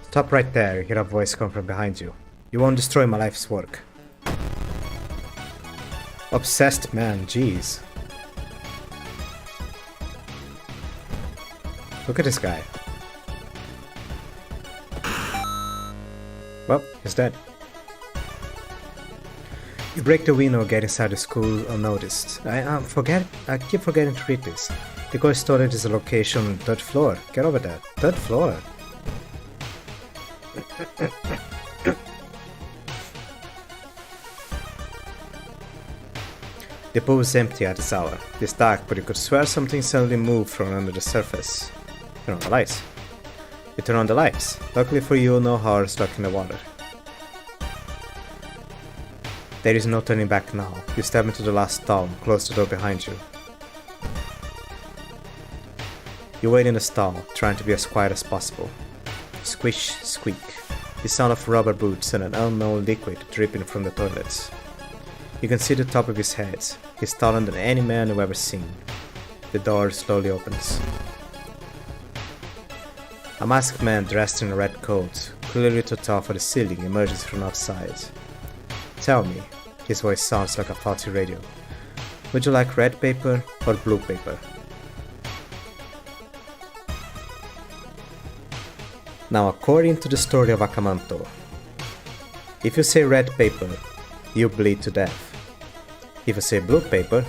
Stop right there, you hear a voice come from behind you. You won't destroy my life's work. Obsessed man, jeez. Look at this guy. Well, he's dead. You break the window and get inside the school unnoticed. I keep forgetting to read this. The ghost storage is a location on the 3rd floor. Get over there. 3rd floor. The pool was empty at this hour. It's dark, but you could swear something suddenly moved from under the surface. Turn on the lights. You turn on the lights. Luckily for you, no horrors lurk in the water. There is no turning back now. You step into the last stall and close the door behind you. You wait in the stall, trying to be as quiet as possible. Squish, squeak. The sound of rubber boots and an unknown liquid dripping from the toilets. You can see the top of his head. He's taller than any man you've ever seen. The door slowly opens. A masked man dressed in a red coat, clearly too tall for the ceiling, emerges from outside. Tell me, his voice sounds like a faulty radio. Would you like red paper or blue paper? Now, according to the story of Akamanto, if you say red paper, you bleed to death. If you say blue paper,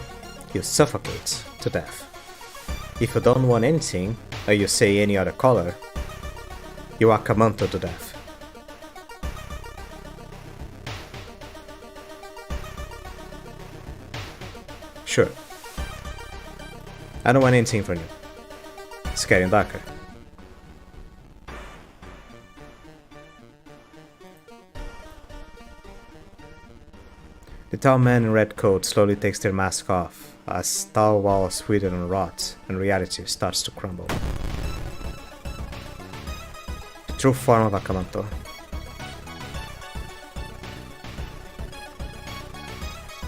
you suffocate to death. If you don't want anything, or you say any other color, you Akamanto to death. Sure. I don't want anything from you. It's getting darker. The tall man in red coat slowly takes their mask off as tall walls wither and rot and reality starts to crumble. The true form of Akamanto.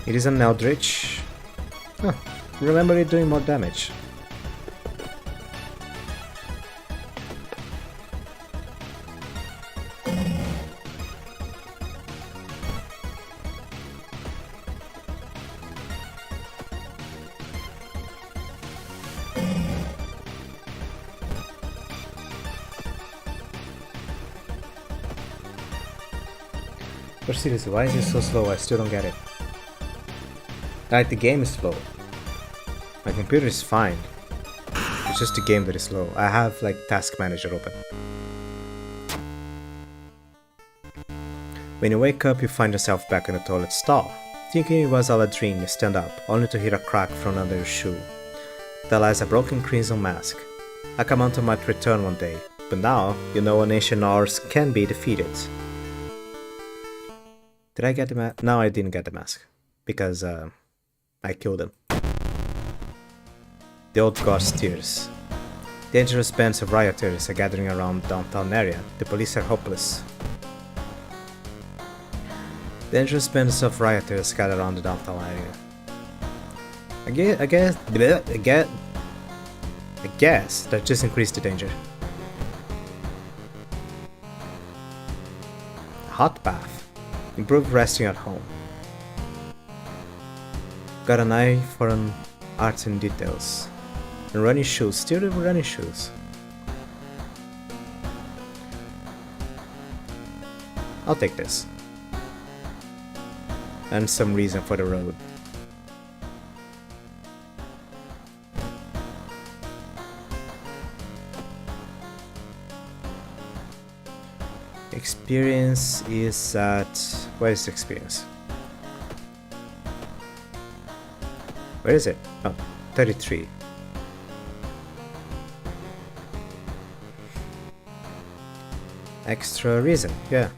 It is an eldritch. Huh, remember it doing more damage. But seriously, why is it so slow? I still don't get it. Like, the game is slow. My computer is fine. It's just the game that is slow. I have, like, Task Manager open. When you wake up, you find yourself back in the toilet stall. Thinking it was all a dream, you stand up, only to hear a crack from under your shoe. There lies a broken crimson mask. Akamanto might return one day, but now, you know an ancient Norse can be defeated. Did I get the mask? No, I didn't get the mask. Because, I killed him. The old god's tears. Dangerous bands of rioters are gathering around the downtown area. The police are hopeless. Dangerous bands of rioters gather around the downtown area. I guess that just increased the danger. Hot bath. Improve resting at home. Got an eye for an art and details. And running shoes. Still the running shoes. I'll take this. And some reason for the road. Experience is at... Where is experience? Where is it? Oh, 33. Extra reason, yeah.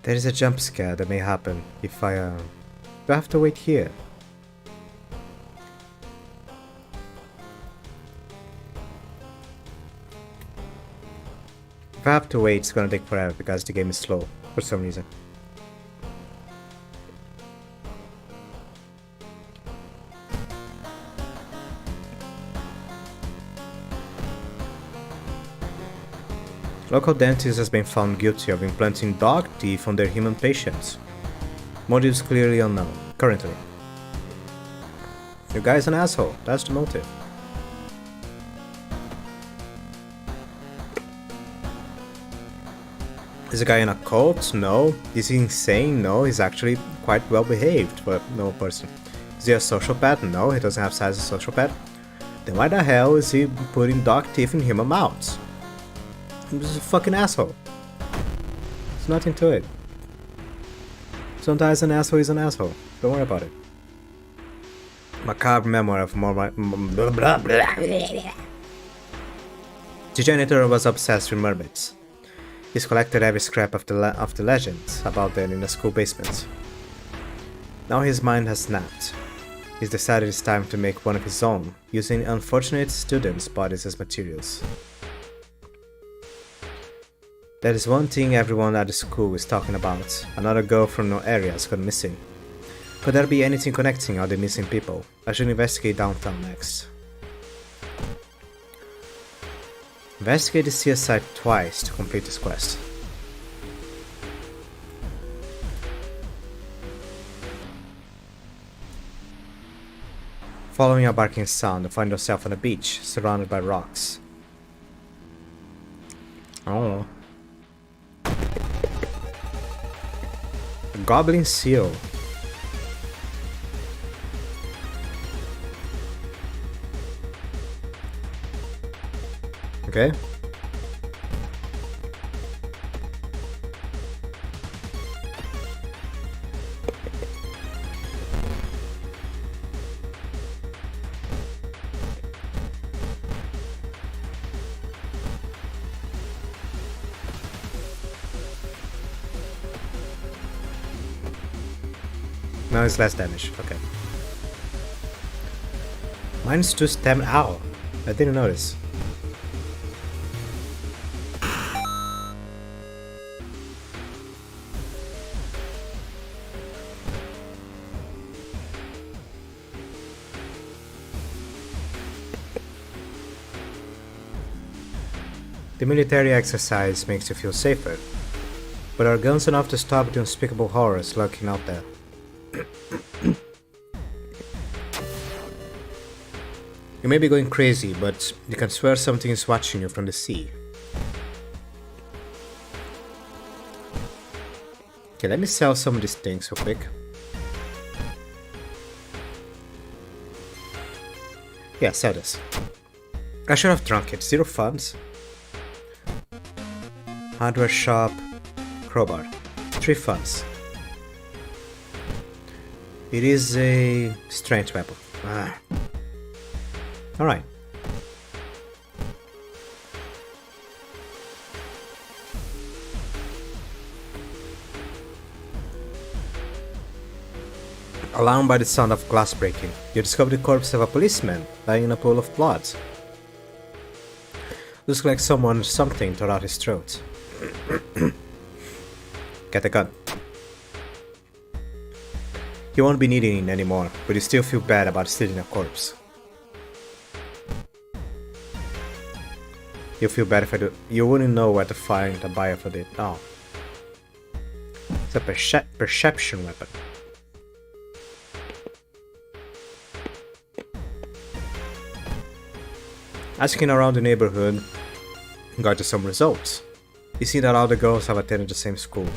There is a jump scare that may happen if I have to wait here. If I have to wait, it's gonna take forever because the game is slow for some reason. Local dentist has been found guilty of implanting dog teeth on their human patients. Motives clearly unknown, currently. You guy's an asshole, that's the motive. Is the guy in a cult? No. Is he insane? No, he's actually quite well behaved for a normal person. Is he a sociopath? No, he doesn't have size as a sociopath. Then why the hell is he putting dog teeth in human mouths? He's a fucking asshole. There's nothing to it. Sometimes an asshole is an asshole. Don't worry about it. Macabre memoir of more. The janitor was obsessed with mermaids. He's collected every scrap of the legends about them in the school basement. Now his mind has snapped. He's decided it's time to make one of his own, using unfortunate students' bodies as materials. That is one thing everyone at the school is talking about. Another girl from no area has gone missing. Could there be anything connecting all the missing people? I should investigate downtown next. Investigate the CS site twice to complete this quest. Following a barking sound, you find yourself on a beach, surrounded by rocks. Oh. A goblin seal. Okay. Now it's less damage. Okay. Mine's 2 stamina. Ow! I didn't notice. The military exercise makes you feel safer, but are guns enough to stop the unspeakable horrors lurking out there? You may be going crazy, but you can swear something is watching you from the sea. Okay, let me sell some of these things real quick. Yeah, sell this. I should have drunk it. 0 funds. Hardware shop. Crowbar. 3 funds. It is a strength weapon. Ah. Alright. Alarmed by the sound of glass breaking, you discover the corpse of a policeman lying in a pool of blood. Looks like someone or something tore out his throat. Get a gun. You won't be needing it anymore, but you still feel bad about stealing a corpse. You feel bad if I do. You wouldn't know where to find a buyer for it. Oh. It's a perception weapon. Asking around the neighborhood got you some results. You see that all the girls have attended the same school.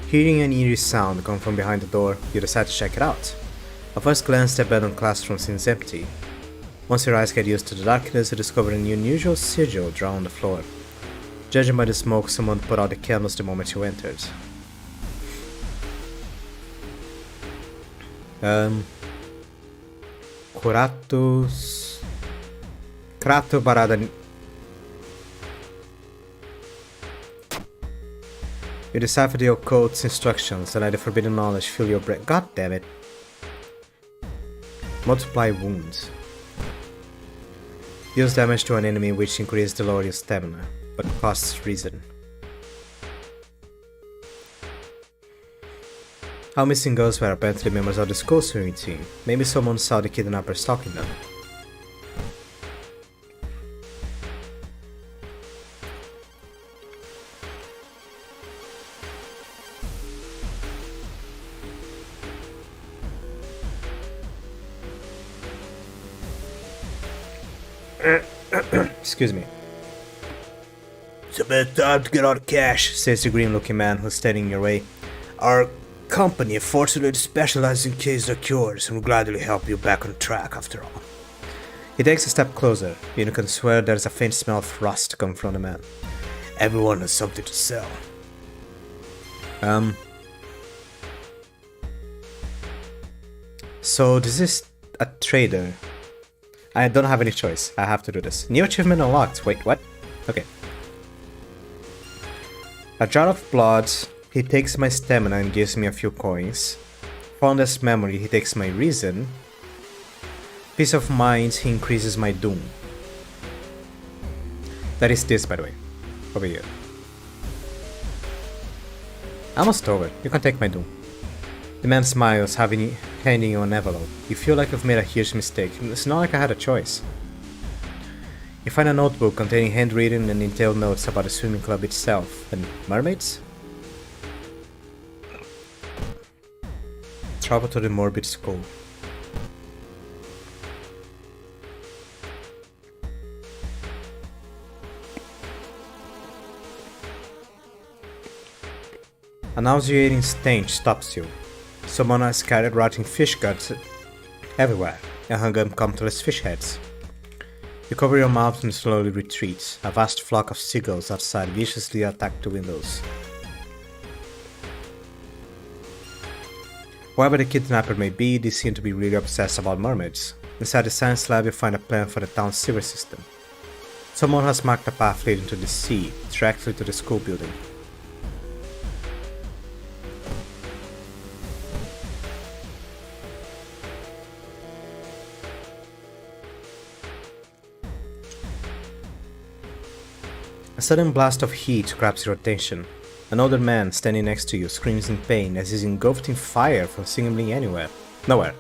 Hearing an eerie sound come from behind the door, you decide to check it out. At first glance, the abandoned classroom seems empty. Once your eyes get used to the darkness, you discover an unusual sigil drawn on the floor. Judging by the smoke, someone put out the candles the moment you entered. Krato Barada. You decipher the occult's instructions and let the forbidden knowledge fill your brain. God damn it. Multiply wounds. Use damage to an enemy which increases the lower your stamina, but costs reason. How missing girls were apparently members of the school swimming team. Maybe someone saw the kidnapper stalking them. Excuse me. It's about time to get out of cash, says the green-looking man who's standing in your way. Our company fortunately specializes in cases of cures and will gladly help you back on track after all. He takes a step closer, and you can swear there's a faint smell of rust coming from the man. Everyone has something to sell. So this is a trader. I don't have any choice. I have to do this. New achievement unlocked. Wait, what? Okay. A jar of blood. He takes my stamina and gives me a few coins. Fondest memory. He takes my reason. Peace of mind. He increases my doom. That is this, by the way. Over here. Almost over. You can take my doom. The man smiles, handing you an envelope. You feel like you've made a huge mistake. It's not like I had a choice. You find a notebook containing handwritten and detailed notes about the swimming club itself. And mermaids? Travel to the morbid school. A nauseating stench stops you. Someone has scattered rotting fish guts everywhere and hung up countless fish heads. You cover your mouth and slowly retreat. A vast flock of seagulls outside viciously attack the windows. Whoever the kidnapper may be, they seem to be really obsessed about mermaids. Inside the science lab you find a plan for the town's sewer system. Someone has marked a path leading to the sea, directly to the school building. A sudden blast of heat grabs your attention. An older man standing next to you screams in pain as he's engulfed in fire from seemingly nowhere.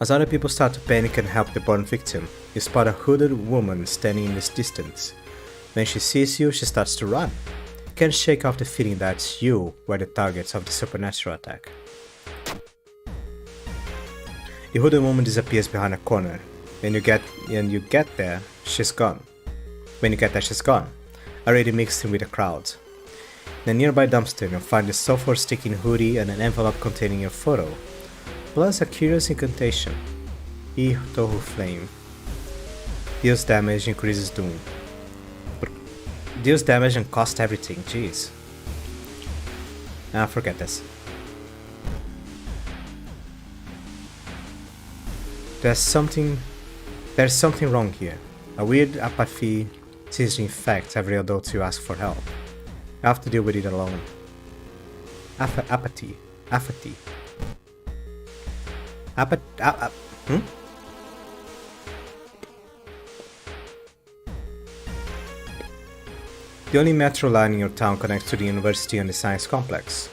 As other people start to panic and help the burn victim, you spot a hooded woman standing in the distance. When she sees you, she starts to run. You can't shake off the feeling that you were the targets of the supernatural attack. The hooded woman disappears behind a corner. When you get there, she's gone. When you get there, she's gone, already mixed in with the crowd. In a nearby dumpster, you'll find a sulfur-sticking hoodie and an envelope containing your photo, plus a curious incantation. E Tohu Flame. Deals damage, increases doom. Deals damage and costs everything, jeez. Ah, forget this. There's something wrong here. A weird apathy seems to infect every adult you ask for help. You have to deal with it alone. Apathy. The only metro line in your town connects to the university and the science complex.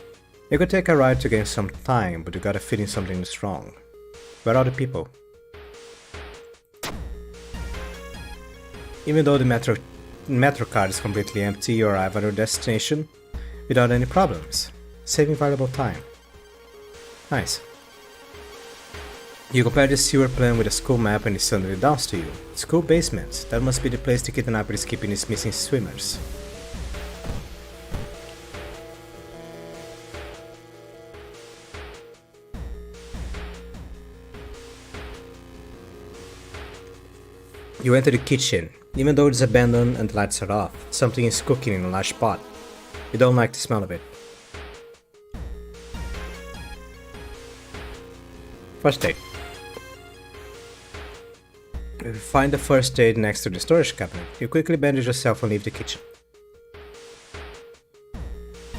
You could take a ride to gain some time, but you got a feeling something is wrong. Where are the people? Even though the metro card is completely empty, you arrive at your destination without any problems, saving valuable time. Nice. You compare the sewer plan with a school map and it suddenly dawns to you. School basement, that must be the place the kidnapper is keeping his missing swimmers. You enter the kitchen. Even though it's abandoned and the lights are off, something is cooking in a large pot. You don't like the smell of it. First aid. If you find the first aid next to the storage cabinet, you quickly bandage yourself and leave the kitchen.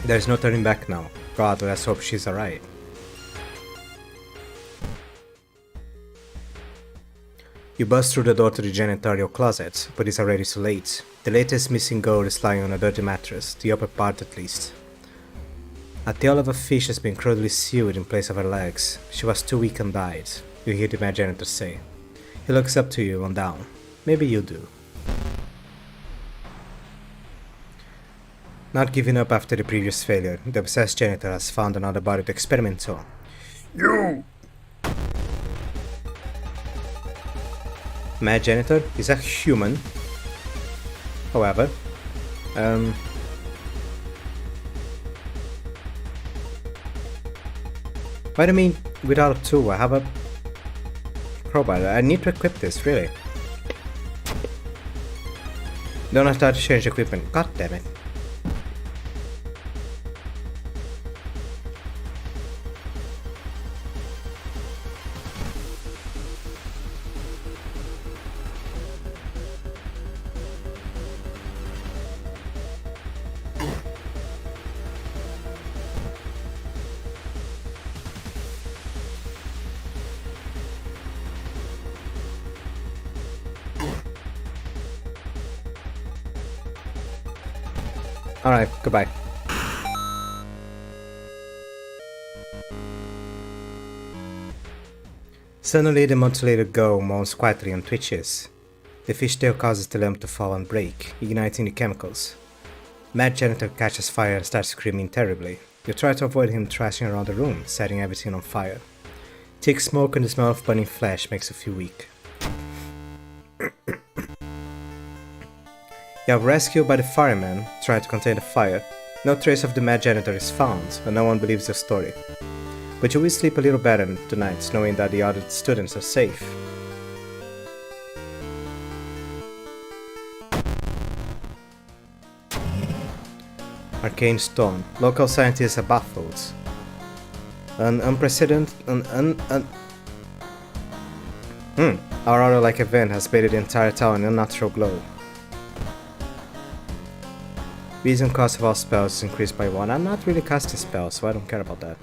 There is no turning back now. God, let's hope she's alright. You bust through the door to the janitorial closet, but it's already too late. The latest missing girl is lying on a dirty mattress, the upper part at least. A tail of a fish has been crudely sealed in place of her legs. She was too weak and died, you hear the janitor say. He looks up to you and down. Maybe you do. Not giving up after the previous failure, the obsessed janitor has found another body to experiment on. You! Mad Janitor is a human. However, what do you mean without a tool? I have a crowbar. I need to equip this, really. Don't have to change equipment. God damn it. Alright, goodbye. Suddenly the mutilated gull moans quietly and twitches. The fishtail causes the lamp to fall and break, igniting the chemicals. Mad Janitor catches fire and starts screaming terribly. You try to avoid him thrashing around the room, setting everything on fire. Thick smoke and the smell of burning flesh makes you feel weak. You are rescued by the firemen, try to contain the fire. No trace of the Mad Janitor is found, and no one believes your story. But you will sleep a little better tonight, knowing that the other students are safe. Arcane Stone. Local scientists are baffled. An unprecedented... Aurora-like event has bathed the entire town in unnatural glow. Reason cost of all spells is increased by 1. I'm not really casting spells, so I don't care about that.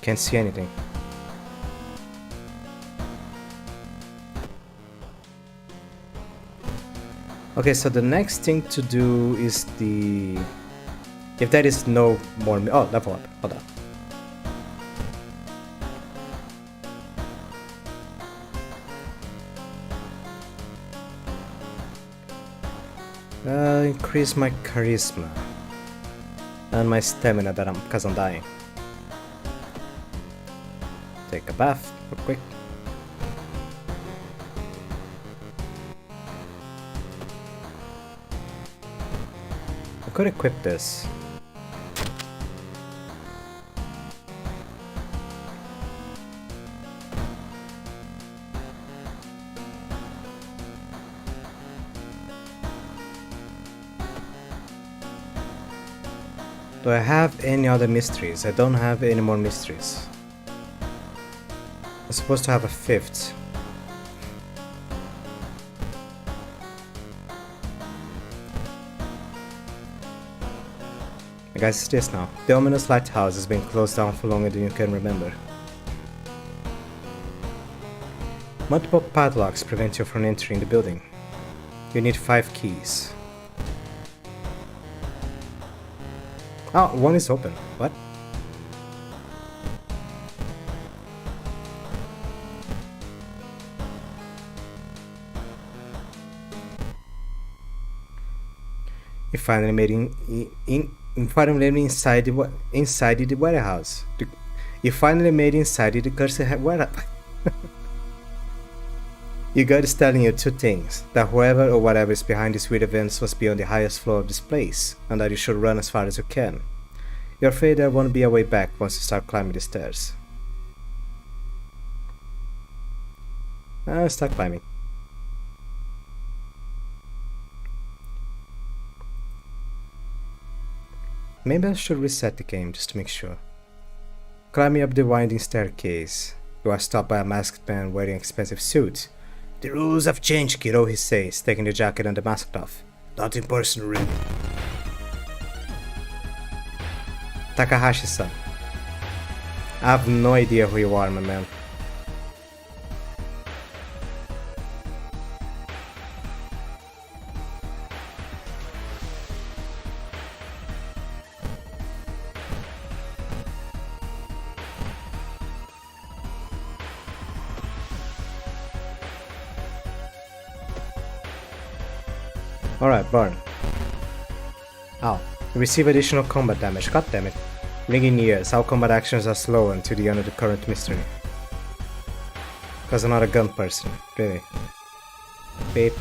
Can't see anything. Okay, so the next thing to do is the... If there is no more... Oh, level up. Hold on. Increase my charisma and my stamina because I'm dying. Take a bath real quick. I could equip this. Do I have any other mysteries? I don't have any more mysteries. I'm supposed to have a 5th. Guys, it's this now. The ominous lighthouse has been closed down for longer than you can remember. Multiple padlocks prevent you from entering the building. You need 5 keys. Oh, one is open. What? You finally made inside the warehouse. You finally made inside the cursed warehouse. Your gut is telling you 2 things: that whoever or whatever is behind these weird events must be on the highest floor of this place, and that you should run as far as you can. You're afraid there won't be a way back once you start climbing the stairs. Start climbing. Maybe I should reset the game just to make sure. Climbing up the winding staircase, you are stopped by a masked man wearing an expensive suit. "The rules have changed, kiddo," he says, taking the jacket and the mask off. "Nothing personal, really." Takahashi-san. I have no idea who you are, my man. Alright, burn. Ow. You receive additional combat damage. God damn it. Ringing ears. All combat actions are slow until the end of the current mystery. Because I'm not a gun person. Really. Beep.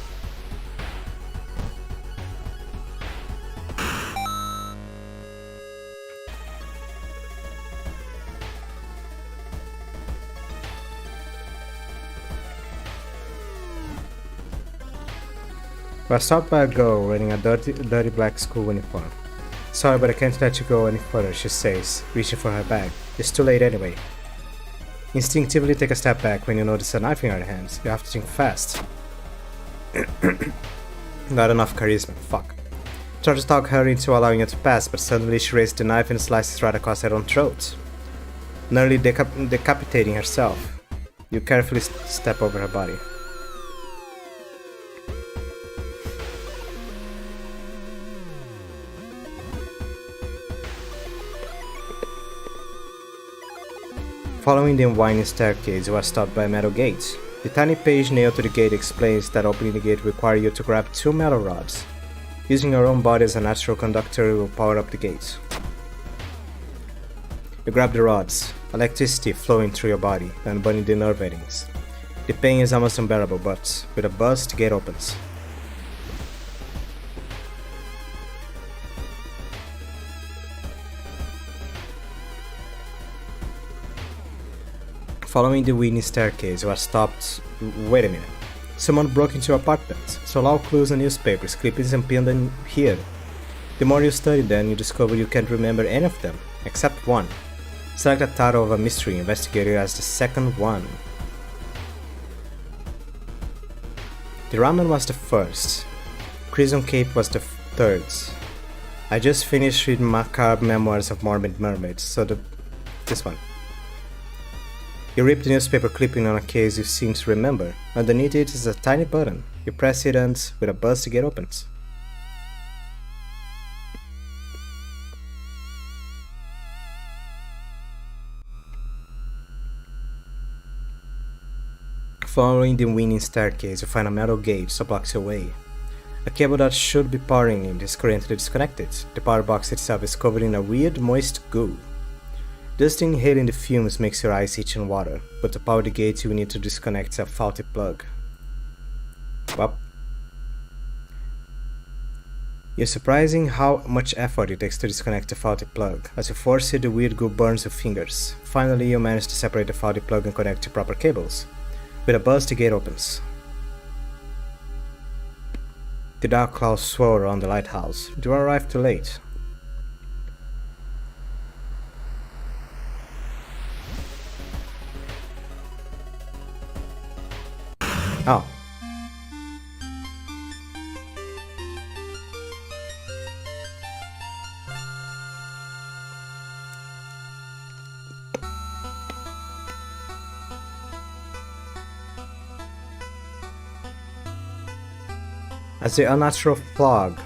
We are stopped by a girl wearing a dirty black school uniform. Sorry, but I can't let you go any further, she says, reaching for her bag. It's too late anyway. Instinctively take a step back when you notice a knife in your hands. You have to think fast. Not enough charisma, fuck. Try to talk her into allowing you to pass, but suddenly she raises the knife and slices right across her own throat, nearly decapitating herself. You carefully step over her body. Following the winding staircase, you are stopped by a metal gate. The tiny page nailed to the gate explains that opening the gate requires you to grab 2 metal rods. Using your own body as a natural conductor will power up the gate. You grab the rods, electricity flowing through your body and burning the nerve endings. The pain is almost unbearable, but with a buzz, the gate opens. Following the winding staircase, you are stopped. Wait a minute. Someone broke into your apartment. So all clues and newspapers, clippings and pinned in here. The more you study them, you discover you can't remember any of them, except one. Select the title of a mystery investigator as the second one. The ramen was the first. Crimson Cape was the third. I just finished reading Macabre Memoirs of Morbid Mermaids, so this one. You rip the newspaper clipping on a case you seem to remember. Underneath it is a tiny button. You press it and, with a buzz, the gate opens. Following the winding staircase, you find a metal gate so blocks your way. A cable that should be powering it is currently disconnected. The power box itself is covered in a weird, moist goo. Just inhaling the fumes makes your eyes itch and water, but to power the gate you will need to disconnect a faulty plug. Well, it's surprising how much effort it takes to disconnect a faulty plug. As you force it, the weird goo burns your fingers. Finally, you manage to separate the faulty plug and connect to proper cables. With a buzz, the gate opens. The dark clouds swirl around the lighthouse. You arrive too late. Oh. As the unnatural frog,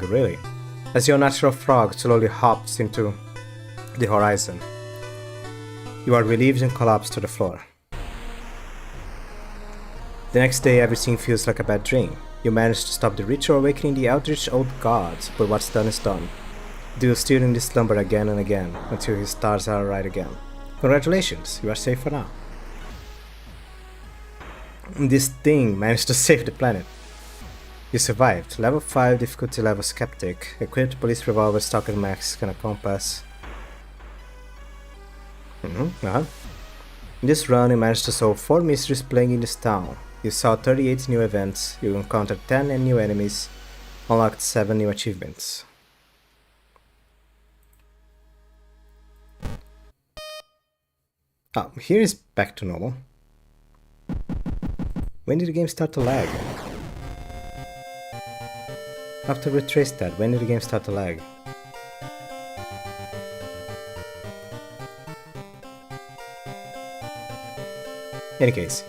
really. As the unnatural frog slowly hops into the horizon, you are relieved and collapse to the floor. The next day, everything feels like a bad dream. You manage to stop the ritual awakening the eldritch old gods, but what's done is done. You will still in this slumber again and again, until his stars are right again. Congratulations, you are safe for now. This thing managed to save the planet. You survived. Level 5 difficulty level skeptic. Equipped police revolver, stalker mask, and a compass. In this run, you managed to solve 4 mysteries playing in this town. You saw 38 new events, you encountered 10 new enemies, unlocked 7 new achievements. Oh, here is back to normal. When did the game start to lag? I have to retrace that. When did the game start to lag? In any case,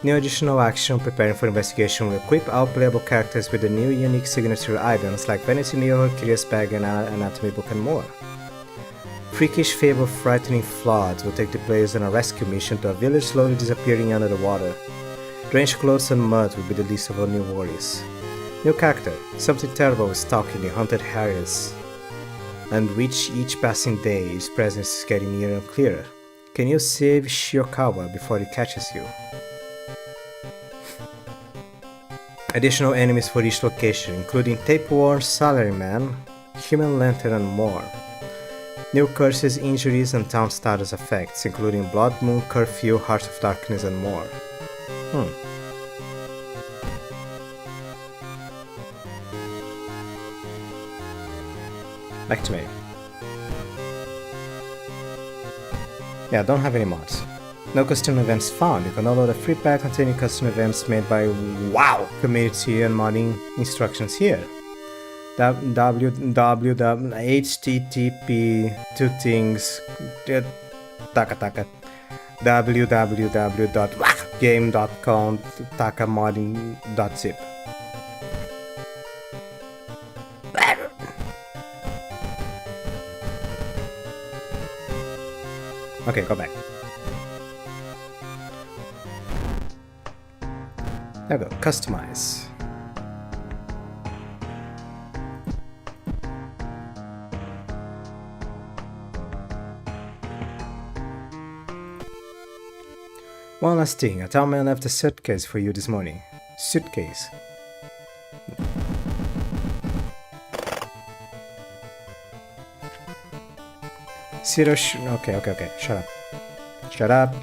new additional action preparing for investigation will equip all playable characters with the new unique signature items like Vanity Mirror, Curious Bag, and Anatomy Book and more. Freakish Fable Frightening Floods will take the players on a rescue mission to a village slowly disappearing under the water. Drenched clothes and mud will be the least of all new worries. New character. Something terrible is stalking the haunted areas, and which each passing day his presence is getting nearer and clearer. Can you save Shiokawa before he catches you? Additional enemies for each location, including Tapeworm, Salaryman, Human Lantern, and more. New curses, injuries, and town status effects, including Blood Moon, Curfew, Heart of Darkness, and more. Back to me. Yeah, don't have any mods. No custom events found. You can download a free pack containing custom events made by WoW community and modding instructions here. www.game.com takamodding.zip. Okay, go back. There we go, customize. One last thing, a town man left a suitcase for you this morning. Suitcase. Okay, shut up. Shut up.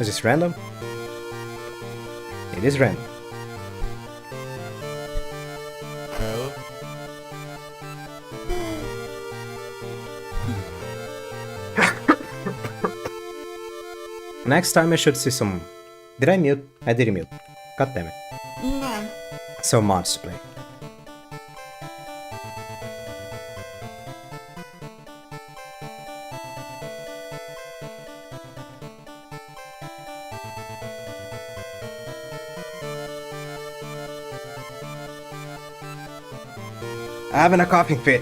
Is this random? It is random. Next time I should see some... Did I mute? I didn't mute. God damn it. No. So mods to play. Having a coughing fit.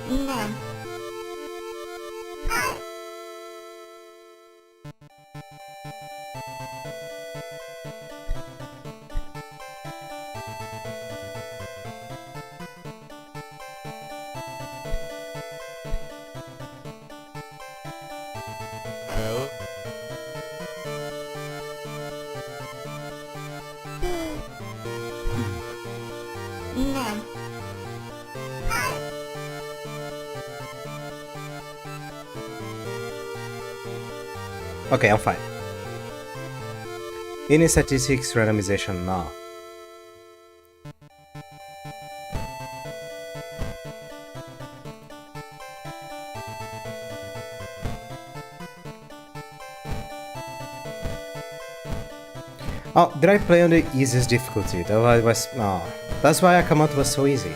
No. No. Okay, I'm fine. Any statistics randomization now. Oh, did I play on the easiest difficulty? That was... Oh, that's why Akamoto was so easy.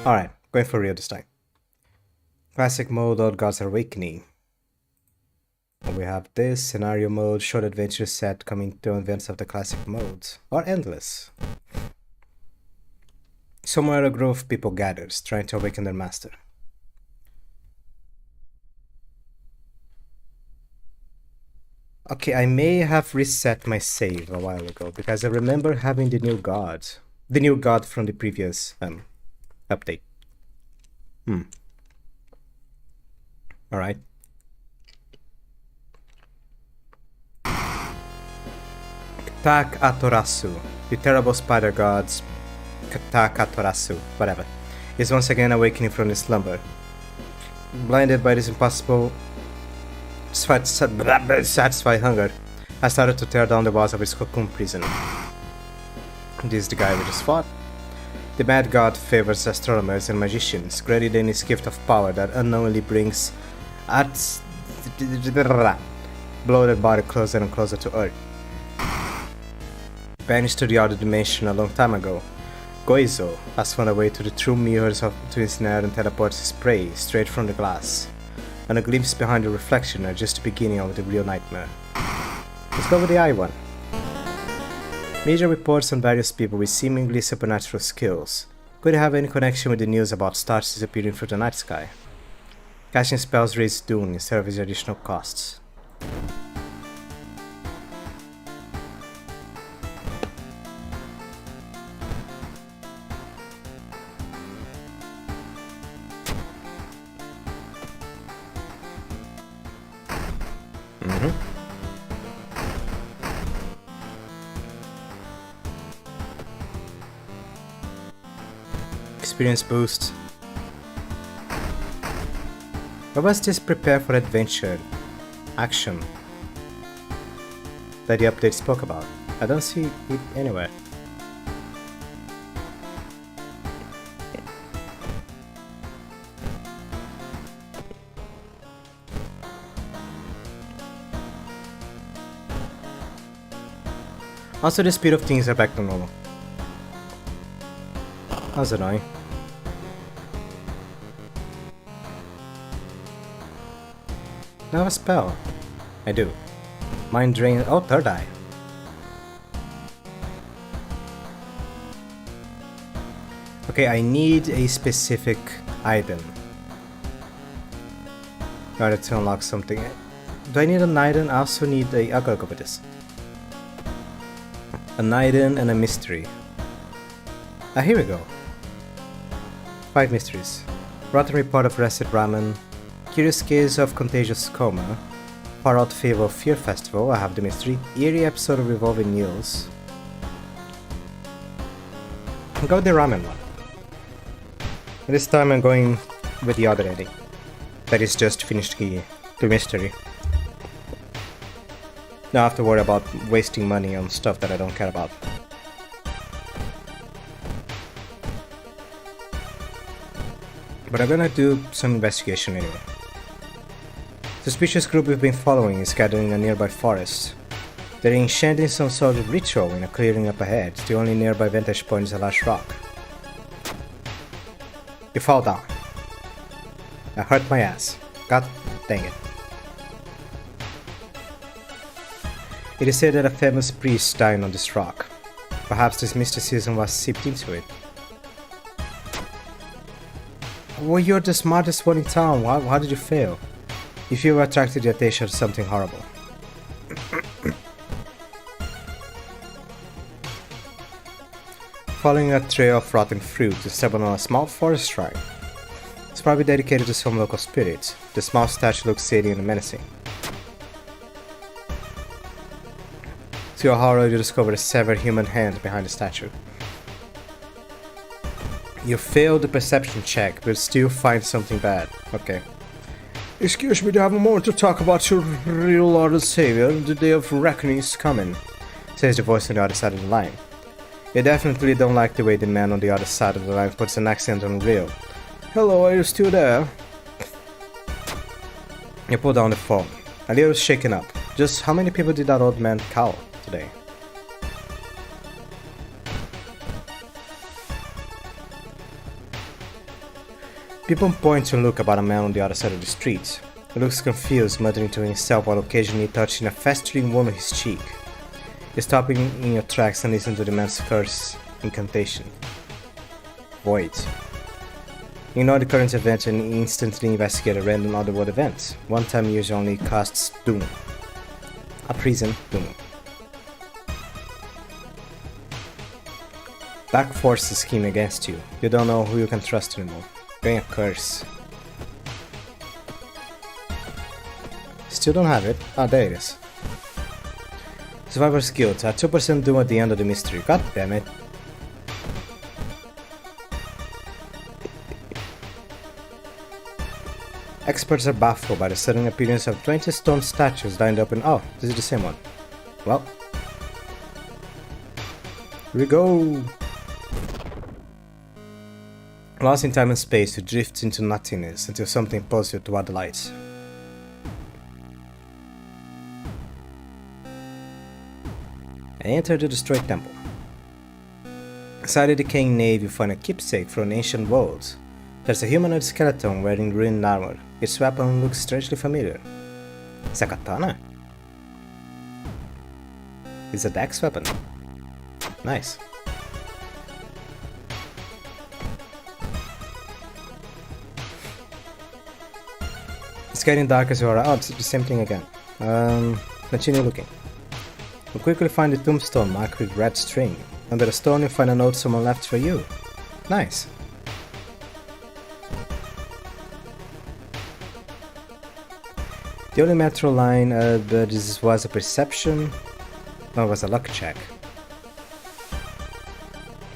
Alright, going for real this time. Classic mode, Odd Gods Awakening. We have this scenario mode, short adventure set coming to events of the classic modes, or endless. Somewhere a group of people gathers, trying to awaken their master. Okay, I may have reset my save a while ago, because I remember having the new god from the previous update. Alright. Tak Atorasu, the terrible spider gods, Tak Atorasu, whatever, is once again awakening from his slumber. Blinded by this impossible satisfy hunger, I started to tear down the walls of his cocoon prison. This is the guy we just fought. The mad god favors astronomers and magicians, granted in his gift of power that unknowingly brings Art's bloated body closer and closer to Earth. Banished to the other dimension a long time ago, Goizo has found a way to the true mirrors to ensnare and teleport his prey straight from the glass, and a glimpse behind the reflection are just the beginning of the real nightmare. Let's go with the I one. Media reports on various people with seemingly supernatural skills. Could it have any connection with the news about stars disappearing through the night sky? Casting spells raises Dune instead of its additional costs. Experience boost. Where was this prepare for adventure action that the update spoke about? I don't see it anywhere. Also, the speed of things are back to normal. That's annoying. Now a spell. I do. Mind drain. Oh, third eye. Okay, I need a specific item in order to unlock something. Do I need an item? I also need a. I'll go with this. An item and a mystery. Ah, here we go. 5 mysteries. Rotten report of Rested Ramen. Curious case of contagious coma. Far out fable of Fear Festival. I have the mystery. Eerie episode of Revolving News. I'll go with the ramen one. This time I'm going with the other ending. That is just finished the mystery. Now I have to worry about wasting money on stuff that I don't care about. But I'm gonna do some investigation anyway. Suspicious group we've been following is gathered in a nearby forest. They're enchanting some sort of ritual in a clearing up ahead. The only nearby vantage point is a large rock. You fall down. I hurt my ass. God dang it. It is said that a famous priest died on this rock. Perhaps this mysticism was seeped into it. Well, you're the smartest one in town. How did you fail? If you were attracted the attention of something horrible. Following a trail of rotten fruit, you stumble on a small forest shrine. It's probably dedicated to some local spirit. The small statue looks alien and menacing. To your horror, you discover a severed human hand behind the statue. You fail the perception check, but still find something bad. Okay. Excuse me, do I have a moment to talk about your real Lord and Savior? The day of reckoning is coming, says the voice on the other side of the line. You definitely don't like the way the man on the other side of the line puts an accent on real. Hello, are you still there? You pull down the phone. A little shaken up. Just how many people did that old man call today? People point to look about a man on the other side of the street. He looks confused, muttering to himself while occasionally touching a festering wound on his cheek. You stop in your tracks and listen to the man's curse incantation. Void. Ignore the current event and instantly investigate a random otherworld event. One time usually only casts Doom. A prison Doom. Dark forces scheme against you. You don't know who you can trust anymore. Gain a curse. Still don't have it. Ah, there it is. Survivor's Guild. A 2% doom at the end of the mystery. God damn it. Experts are baffled by the sudden appearance of 20 stone statues lined up in. Oh, this is the same one. Well. Here we go. Lost in time and space, you drift into nothingness until something pulls you toward the light. Enter the destroyed temple. Inside the decaying nave, you find a keepsake from an ancient world. There's a humanoid skeleton wearing ruined armor. Its weapon looks strangely familiar. It's a katana? It's a dex weapon. Nice. It's getting dark as you are. Oh, it's the same thing again. Continue looking. You quickly find a tombstone marked with red string. Under the stone you find a note someone left for you. Nice. The only metro line, but this was a perception. No, it was a luck check.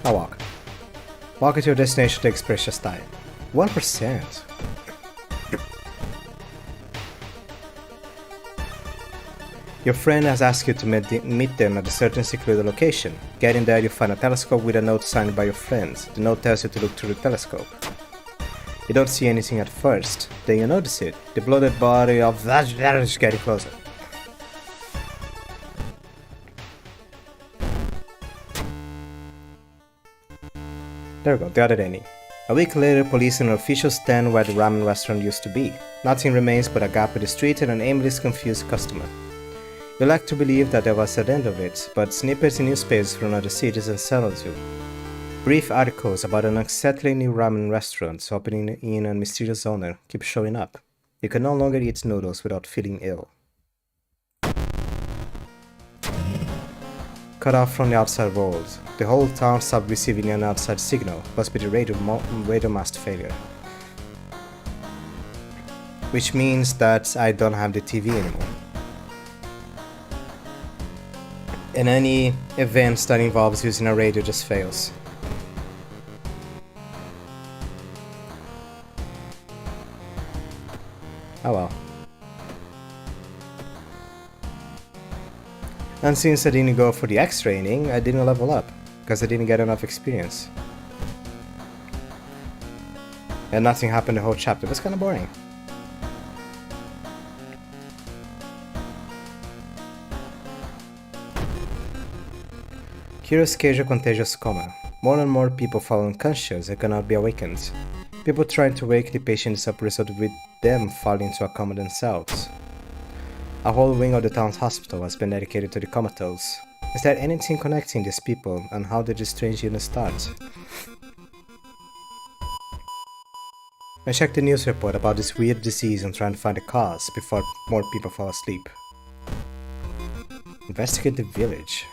I'll walk. Walk to your destination takes precious time. 1%. Your friend has asked you to meet them at a certain secluded location. Getting there, you find a telescope with a note signed by your friends. The note tells you to look through the telescope. You don't see anything at first, then you notice it. The bloated body of that is getting closer. There we go, the other ending. A week later, police and officials stand where the ramen restaurant used to be. Nothing remains but a gap in the street and an aimless, confused customer. You like to believe that there was an end of it, but snippets in newspapers from other cities unsettles you. Brief articles about an unsettling new ramen restaurant opening in a mysterious owner keep showing up. You can no longer eat noodles without feeling ill. Cut off from the outside world. The whole town stopped receiving an outside signal, must be the radio mast failure. Which means that I don't have the TV anymore. And any event that involves using a radio just fails. Oh well. And since I didn't go for the X training, I didn't level up, because I didn't get enough experience. And nothing happened the whole chapter, it was kinda boring. Curious casual contagious coma. More and more people fall unconscious and cannot be awakened. People trying to wake the patients up result with them falling into a coma themselves. A whole wing of the town's hospital has been dedicated to the comatose. Is there anything connecting these people, and how did this strange illness start? I checked the news report about this weird disease and trying to find the cause before more people fall asleep. Investigate the village.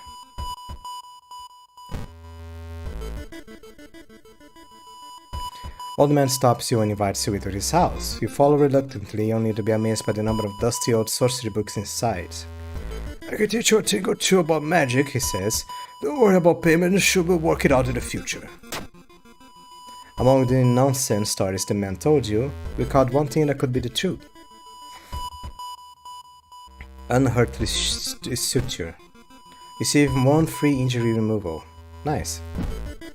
Old man stops you and invites you into his house. You follow reluctantly, only to be amazed by the number of dusty old sorcery books inside. I can teach you a thing or two about magic, he says. Don't worry about payment, we'll work it out in the future. Among the nonsense stories the man told you, we caught one thing that could be the truth. Unhurtly suture. Receive 1 free injury removal. Nice.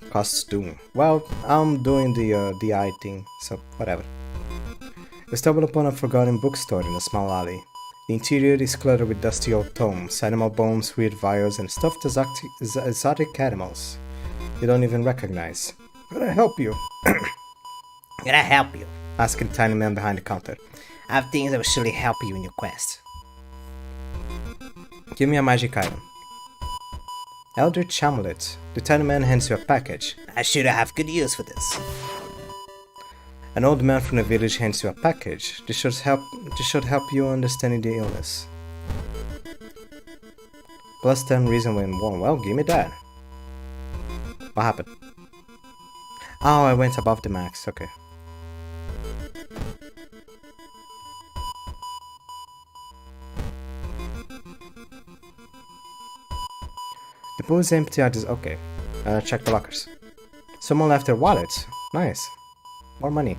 Costs doom. Well, I'm doing the eye thing, so whatever. We stumble upon a forgotten bookstore in a small alley. The interior is cluttered with dusty old tomes, animal bones, weird vials, and stuffed exotic animals you don't even recognize. Can I help you? Can I help you? Asked the tiny man behind the counter. I have things that will surely help you in your quest. Give me a magic item. Eldritch Amulet. The tiny man hands you a package. I should have good use for this. An old man from the village hands you a package. This should help you understanding the illness. Plus 10 reason when 1. Well, give me that. What happened? Oh, I went above the max. Okay. The pool is empty at this. Okay. Check the lockers. Someone left their wallet. Nice. More money.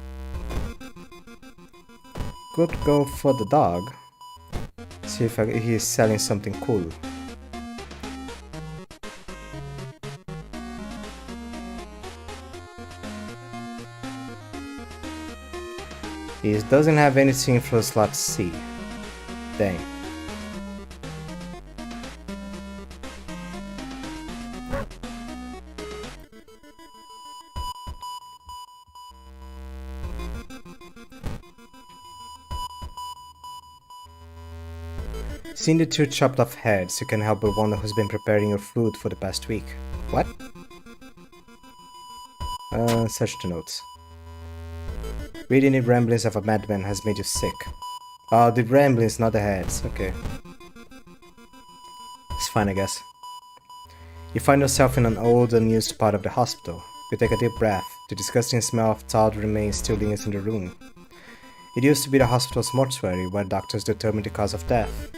Could go for the dog. See if he's selling something cool. He doesn't have anything for slot C. Dang. Seeing the two chopped off heads, you can help but wonder who's been preparing your food for the past week. What? Search the notes. Reading the ramblings of a madman has made you sick. Oh, the ramblings, not the heads. Okay. It's fine, I guess. You find yourself in an old, unused part of the hospital. You take a deep breath. The disgusting smell of charred remains still lingers in the room. It used to be the hospital's mortuary, where doctors determined the cause of death.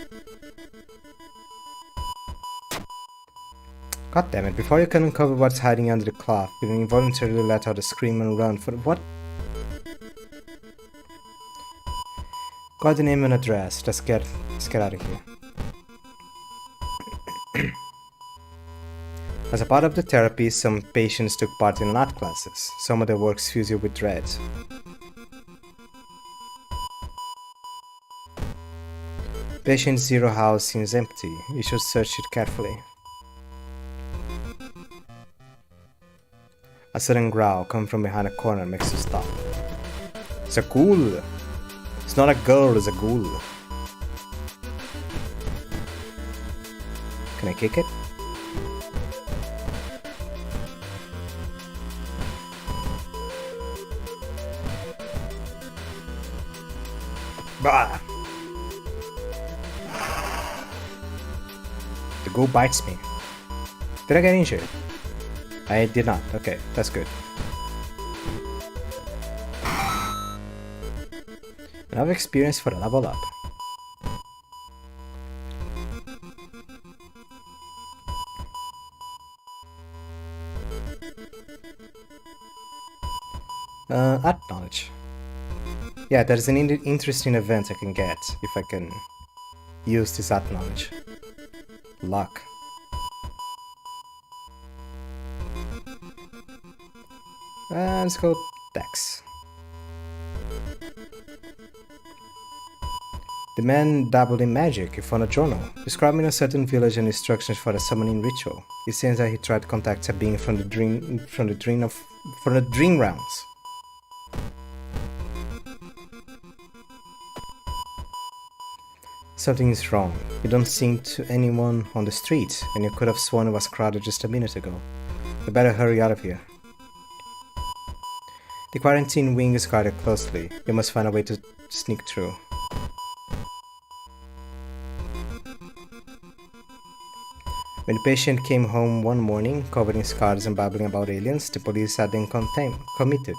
God damn it, before you can uncover what's hiding under the cloth, you involuntarily let out a scream and run for what? Got the name and address. Let's get out of here. As a part of the therapy, some patients took part in art classes. Some of their works fills you with dread. Patient Zero house seems empty. You should search it carefully. A sudden growl coming from behind a corner makes you stop. It's a ghoul! It's not a girl, it's a ghoul. Can I kick it? Bah! The ghoul bites me. Did I get injured? I did not. Okay, that's good. Enough experience for a level up. Art knowledge. Yeah, there's an interesting event I can get if I can use this art knowledge. Luck. Let's go Dex. The man dabbled in magic. He found a journal describing a certain village and instructions for a summoning ritual. It seems that he tried to contact a being from the dream realms. Something is wrong. You don't seem to anyone on the street, and you could have sworn it was crowded just a minute ago. You better hurry out of here. The quarantine wing is guarded closely. You must find a way to sneak through. When the patient came home one morning, covered in scars and babbling about aliens, the police had been committed.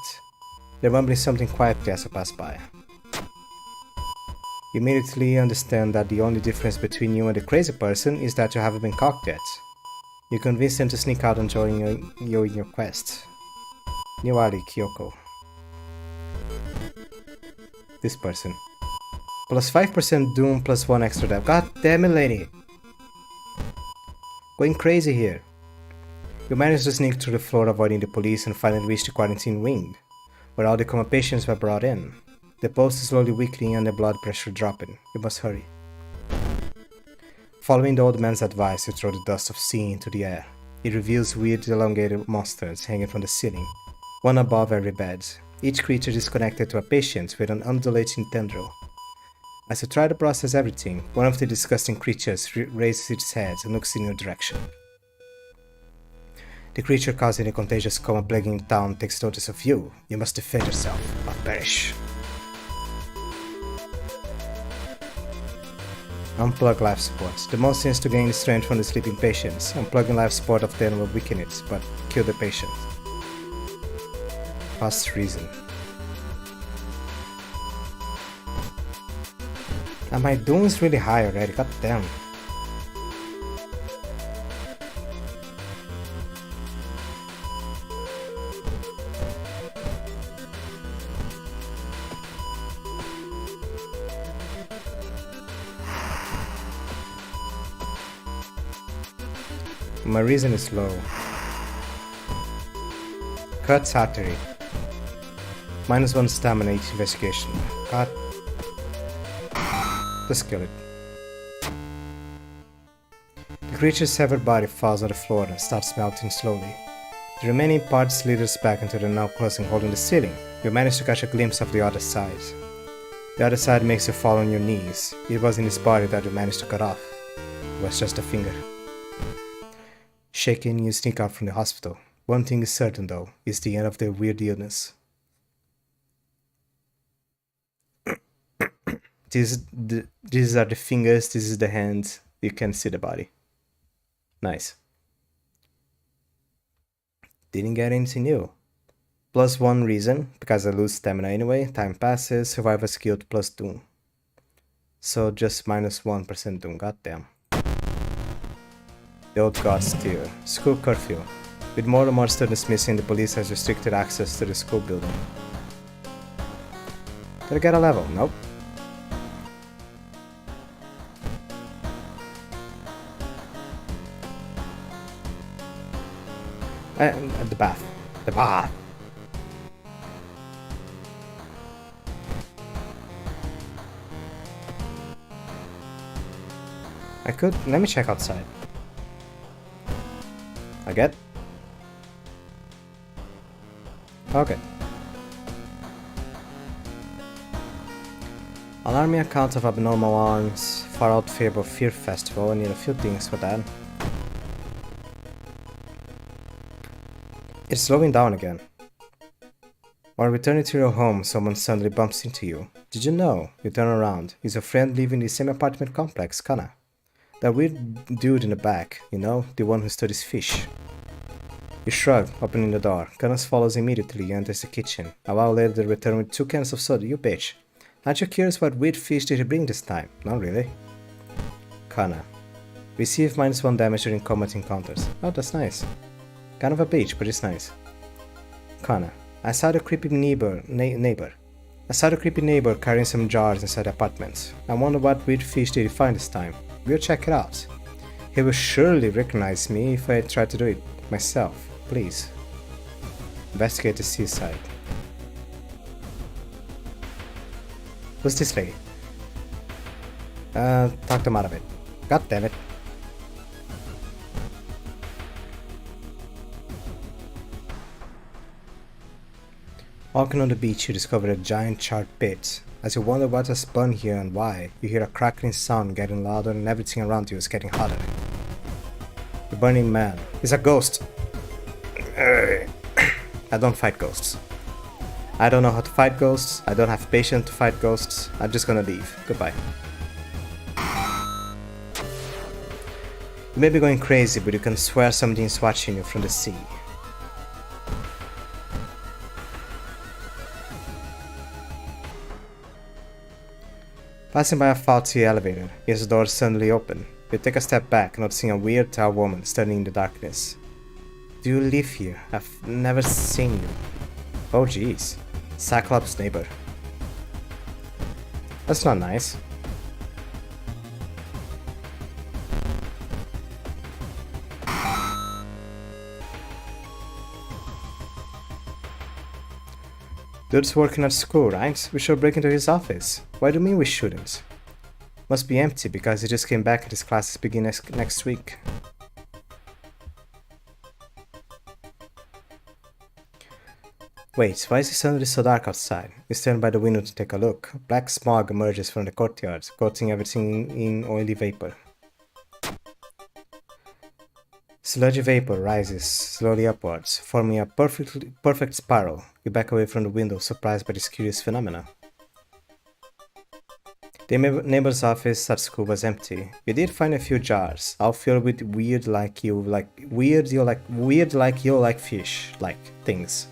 They were mumbling something quietly as you passed by. You immediately understand that the only difference between you and the crazy person is that you haven't been caught yet. You convince them to sneak out and join you in your quest. New Ali Kyoko. This person. Plus 5% doom plus 1 extra death. God damn it, lady! Going crazy here. You manage to sneak through the floor avoiding the police and finally reach the quarantine wing, where all the coma patients were brought in. The pulse is slowly weakening and the blood pressure dropping. You must hurry. Following the old man's advice, you throw the dust of seeing into the air. It reveals weird elongated monsters hanging from the ceiling, one above every bed. Each creature is connected to a patient with an undulating tendril. As you try to process everything, one of the disgusting creatures raises its head and looks in your direction. The creature causing a contagious coma plaguing the town takes notice of you. You must defend yourself or perish. Unplug life support. The most seems to gain strength from the sleeping patients. Unplugging life support of them will weaken it, but kill the patient. Past reason. And my doom is really high already, god damn. My reason is low. Kurt's artery. -1 stamina each investigation. God. Let's kill it. The creature's severed body falls on the floor and starts melting slowly. The remaining part slithers back into the now closing hole in the ceiling. You manage to catch a glimpse of the other side. The other side makes you fall on your knees. It wasn't his body that you managed to cut off. It was just a finger. Shaking, you sneak out from the hospital. One thing is certain though, it's the end of the weird illness. These are the fingers, this is the hand. You can see the body. Nice. Didn't get anything new. Plus 1 reason, because I lose stamina anyway. Time passes, survivor's guilt plus doom. So just minus 1% doom, goddamn. The old gods tier. School curfew. With more and more students missing, the police has restricted access to the school building. Did I get a level? Nope. At the bath. The bath! I could... let me check outside. I get? Okay. Alarming account of abnormal arms, far out fable fear festival. I need a few things for that. It's slowing down again. While returning to your home, someone suddenly bumps into you. Did you know? You turn around. It's your friend living in the same apartment complex, Kana. That weird dude in the back, you know, the one who studies fish. You shrug, opening the door. Kana follows immediately and enters the kitchen. A while later they return with 2 cans of soda. You bitch. Aren't you curious what weird fish did he bring this time? Not really. Kana. Receive -1 damage during combat encounters. Oh, that's nice. Kind of a bitch, but it's nice. Kana. I saw the creepy neighbor. I saw the creepy neighbor carrying some jars inside the apartment. I wonder what weird fish did he find this time. We'll check it out. He will surely recognize me if I try to do it myself. Please. Investigate the seaside. Who's this lady? Talk them out of it. God damn it. Walking on the beach, you discover a giant charred pit. As you wonder what has spun here and why, you hear a crackling sound getting louder and everything around you is getting hotter. The burning man is a ghost! I don't fight ghosts. I don't know how to fight ghosts, I don't have patience to fight ghosts, I'm just gonna leave. Goodbye. You may be going crazy, but you can swear something is watching you from the sea. Passing by a faulty elevator, its door suddenly open. You take a step back, noticing a weird tall woman standing in the darkness. Do you live here? I've never seen you. Oh jeez. Cyclops' neighbor. That's not nice. Dude's working at school, right? We should break into his office. Why do you mean we shouldn't? Must be empty because he just came back and his classes begin next week. Wait, why is it suddenly so dark outside? You stand by the window to take a look. Black smog emerges from the courtyard, coating everything in oily vapor. Sludgy vapor rises slowly upwards, forming a perfect spiral. You back away from the window, surprised by this curious phenomena. The neighbor's office at school was empty. You did find a few jars, all filled with weird like fish things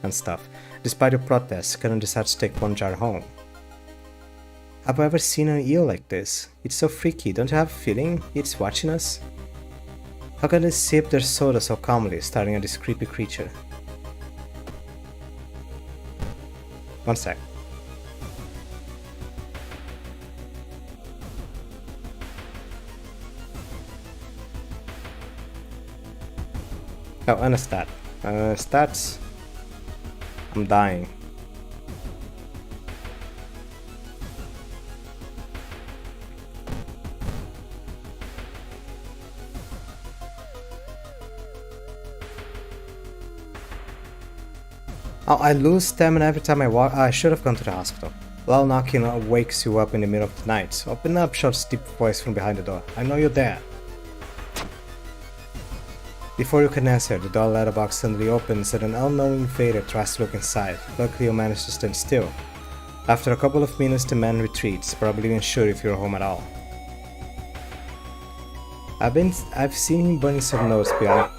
and stuff. Despite your protests, Karan decides to take one jar home. Have I ever seen an eel like this? It's so freaky, don't you have a feeling it's watching us? How can they sip their soda so calmly, staring at this creepy creature? One sec. Oh, and a stat. Stats. I'm dying. Oh, I lose stamina every time I walk. I should have gone to the hospital. Loud knocking wakes you up in the middle of the night. Open up, shouts a deep voice from behind the door. I know you're there. Before you can answer, the door letterbox suddenly opens and an unknown invader tries to look inside. Luckily, you manage to stand still. After a couple of minutes, the man retreats, probably unsure if you're home at all. I've seen him burning some notes behind.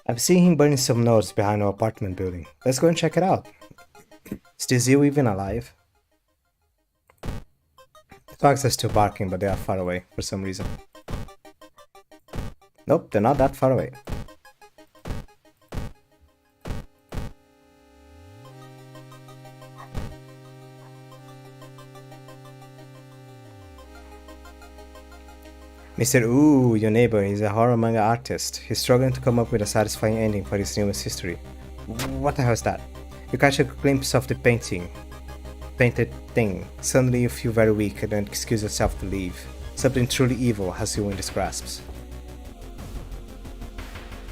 I've seen him burning some notes behind our apartment building. Let's go and check it out. Is this you even alive? The dogs are still barking, but they are far away for some reason. Nope, they're not that far away. Mr. Ooh, your neighbor, is a horror manga artist. He's struggling to come up with a satisfying ending for his newest history. What the hell is that? You catch a glimpse of the painted thing. Suddenly you feel very weak and then excuse yourself to leave. Something truly evil has you in its grasp.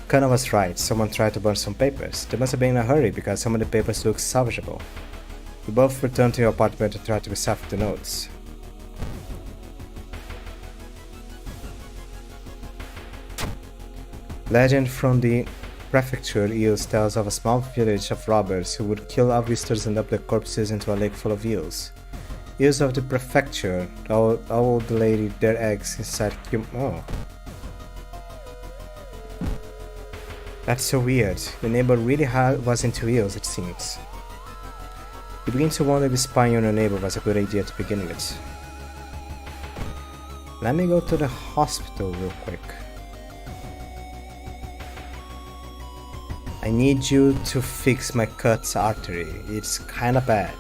Kana was right, someone tried to burn some papers. They must have been in a hurry because some of the papers look salvageable. You both return to your apartment and try to decipher the notes. Legend from the prefecture eels tells of a small village of robbers who would kill our visitors and dump their corpses into a lake full of eels. Eels of the prefecture, all the lady their eggs inside oh. That's so weird. The neighbor really was into eels, it seems. You begin to wonder if spying on your neighbor was a good idea to begin with. Let me go to the hospital real quick. I need you to fix my cut artery. It's kinda bad.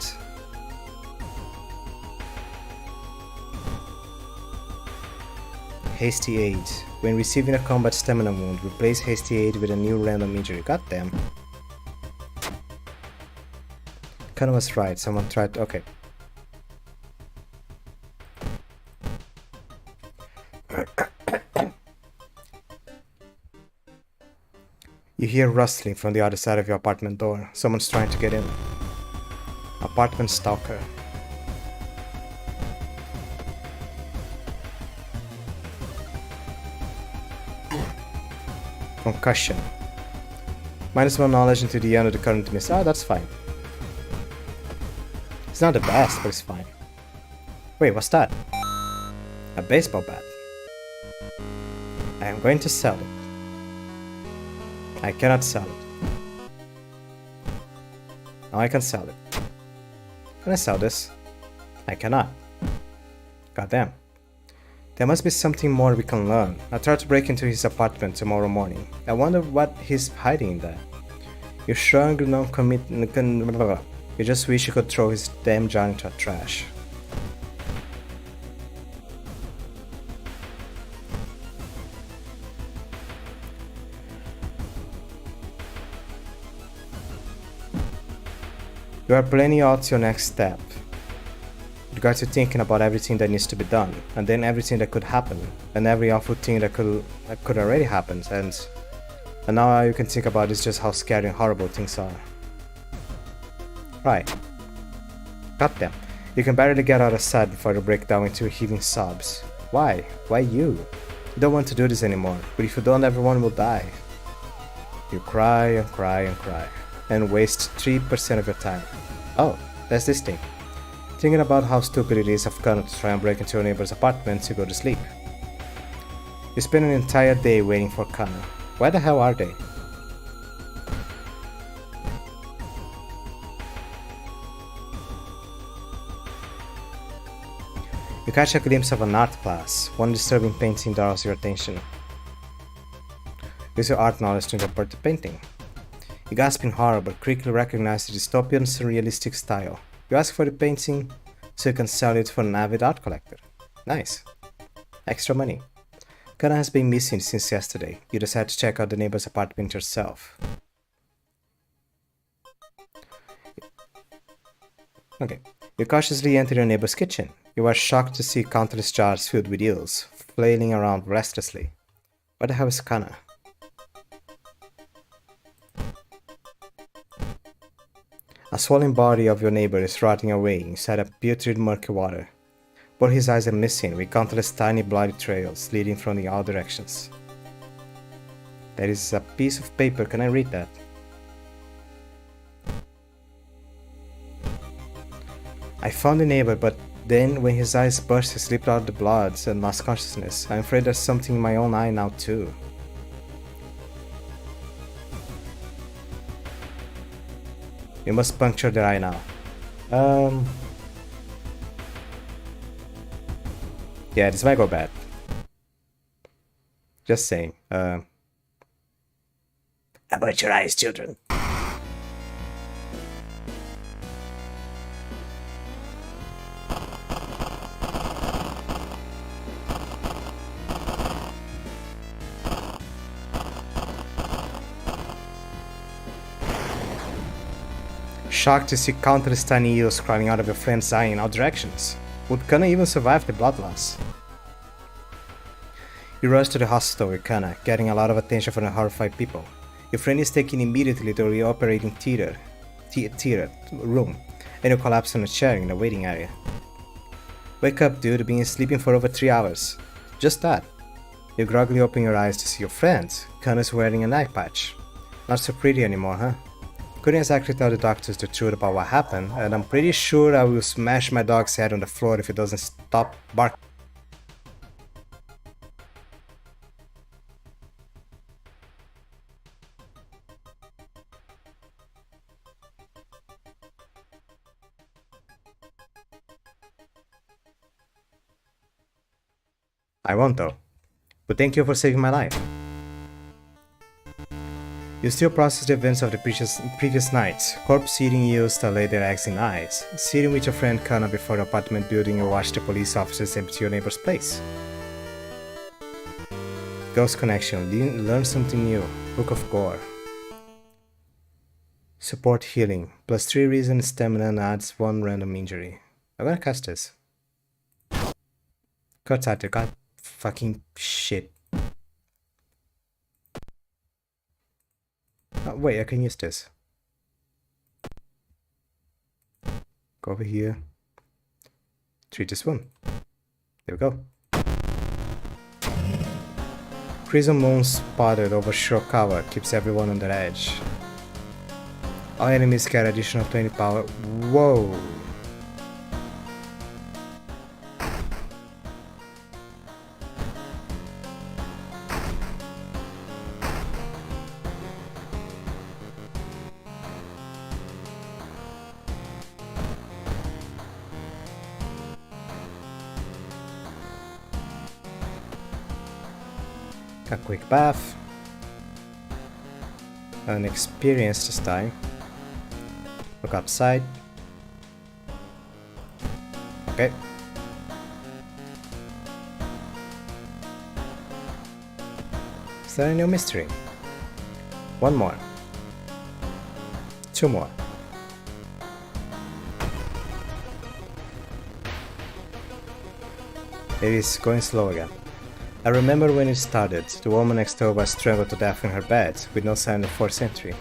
Hasty aid. When receiving a combat stamina wound, replace hasty aid with a new random injury. Goddamn. Kana was right. Someone tried. Okay. You hear rustling from the other side of your apartment door. Someone's trying to get in. Apartment stalker. Concussion. -1 knowledge into the end of the current miss. Ah, that's fine. It's not the best, but it's fine. Wait, what's that? A baseball bat. I am going to sell it. I cannot sell it. Now I can sell it. Can I sell this? I cannot. Goddamn. There must be something more we can learn. I'll try to break into his apartment tomorrow morning. I wonder what he's hiding in there. You're strong, non-committed. You just wish you could throw his damn jar into the trash. You are planning out your next step. It got you thinking about everything that needs to be done, and then everything that could happen, and every awful thing that could already happen, and now all you can think about is just how scary and horrible things are. Right. Goddamn. You can barely get out of sight before you break down into heaving sobs. Why? Why you? You don't want to do this anymore, but if you don't, everyone will die. You cry and cry and cry, and waste 3% of your time. Oh, that's this thing. Thinking about how stupid it is of Kana to try and break into your neighbor's apartment to go to sleep. You spend an entire day waiting for Kana. Where the hell are they? You catch a glimpse of an art class. One disturbing painting draws your attention. Use your art knowledge to interpret the painting. You gasp in horror but quickly recognize the dystopian surrealistic style. You ask for the painting so you can sell it for an avid art collector. Nice. Extra money. Kana has been missing since yesterday. You decide to check out the neighbor's apartment yourself. Okay. You cautiously enter your neighbor's kitchen. You are shocked to see countless jars filled with eels, flailing around restlessly. What the hell is Kana? A swollen body of your neighbor is rotting away inside a putrid murky water. Both his eyes are missing, with countless tiny bloody trails leading from the all directions. There is a piece of paper, can I read that? I found the neighbor, but then when his eyes burst, he slipped out of the blood and lost consciousness. I'm afraid there's something in my own eye now too. You must puncture the eye now. Yeah, this might go bad. Just saying. About your eyes, children. Shocked to see countless tiny eels crawling out of your friend's eye in all directions. Would Kana even survive the blood loss? You rush to the hospital with Kana, getting a lot of attention from the horrified people. Your friend is taken immediately to the operating theater room, and you collapse on a chair in the waiting area. Wake up, dude, you've been sleeping for over 3 hours. Just that. You groggily open your eyes to see your friend. Kana's wearing an eye patch. Not so pretty anymore, huh? Couldn't exactly tell the doctors the truth about what happened, and I'm pretty sure I will smash my dog's head on the floor if it doesn't stop barking. I won't though, but thank you for saving my life. You still process the events of the previous night. Corpse-eating eels that lay their eggs in eyes. Sitting with your friend Kana before the apartment building, you watch the police officers empty your neighbor's place. Ghost connection. Learn something new. Book of Gore. Support healing. Plus 3 reason stamina and adds 1 random injury. I'm gonna cast this. Cut out. God fucking shit. Oh, wait, I can use this. Go over here. Treat this one. There we go. Prison moon spotted over Shirokawa keeps everyone on their edge. All enemies get additional 20 power. Whoa! A quick bath. An experience this time. Look outside. Okay. Is there a new mystery? 1 more. 2 more. It is going slow again. I remember when it started. The woman next door was strangled to death in her bed, with no sign of forced entry.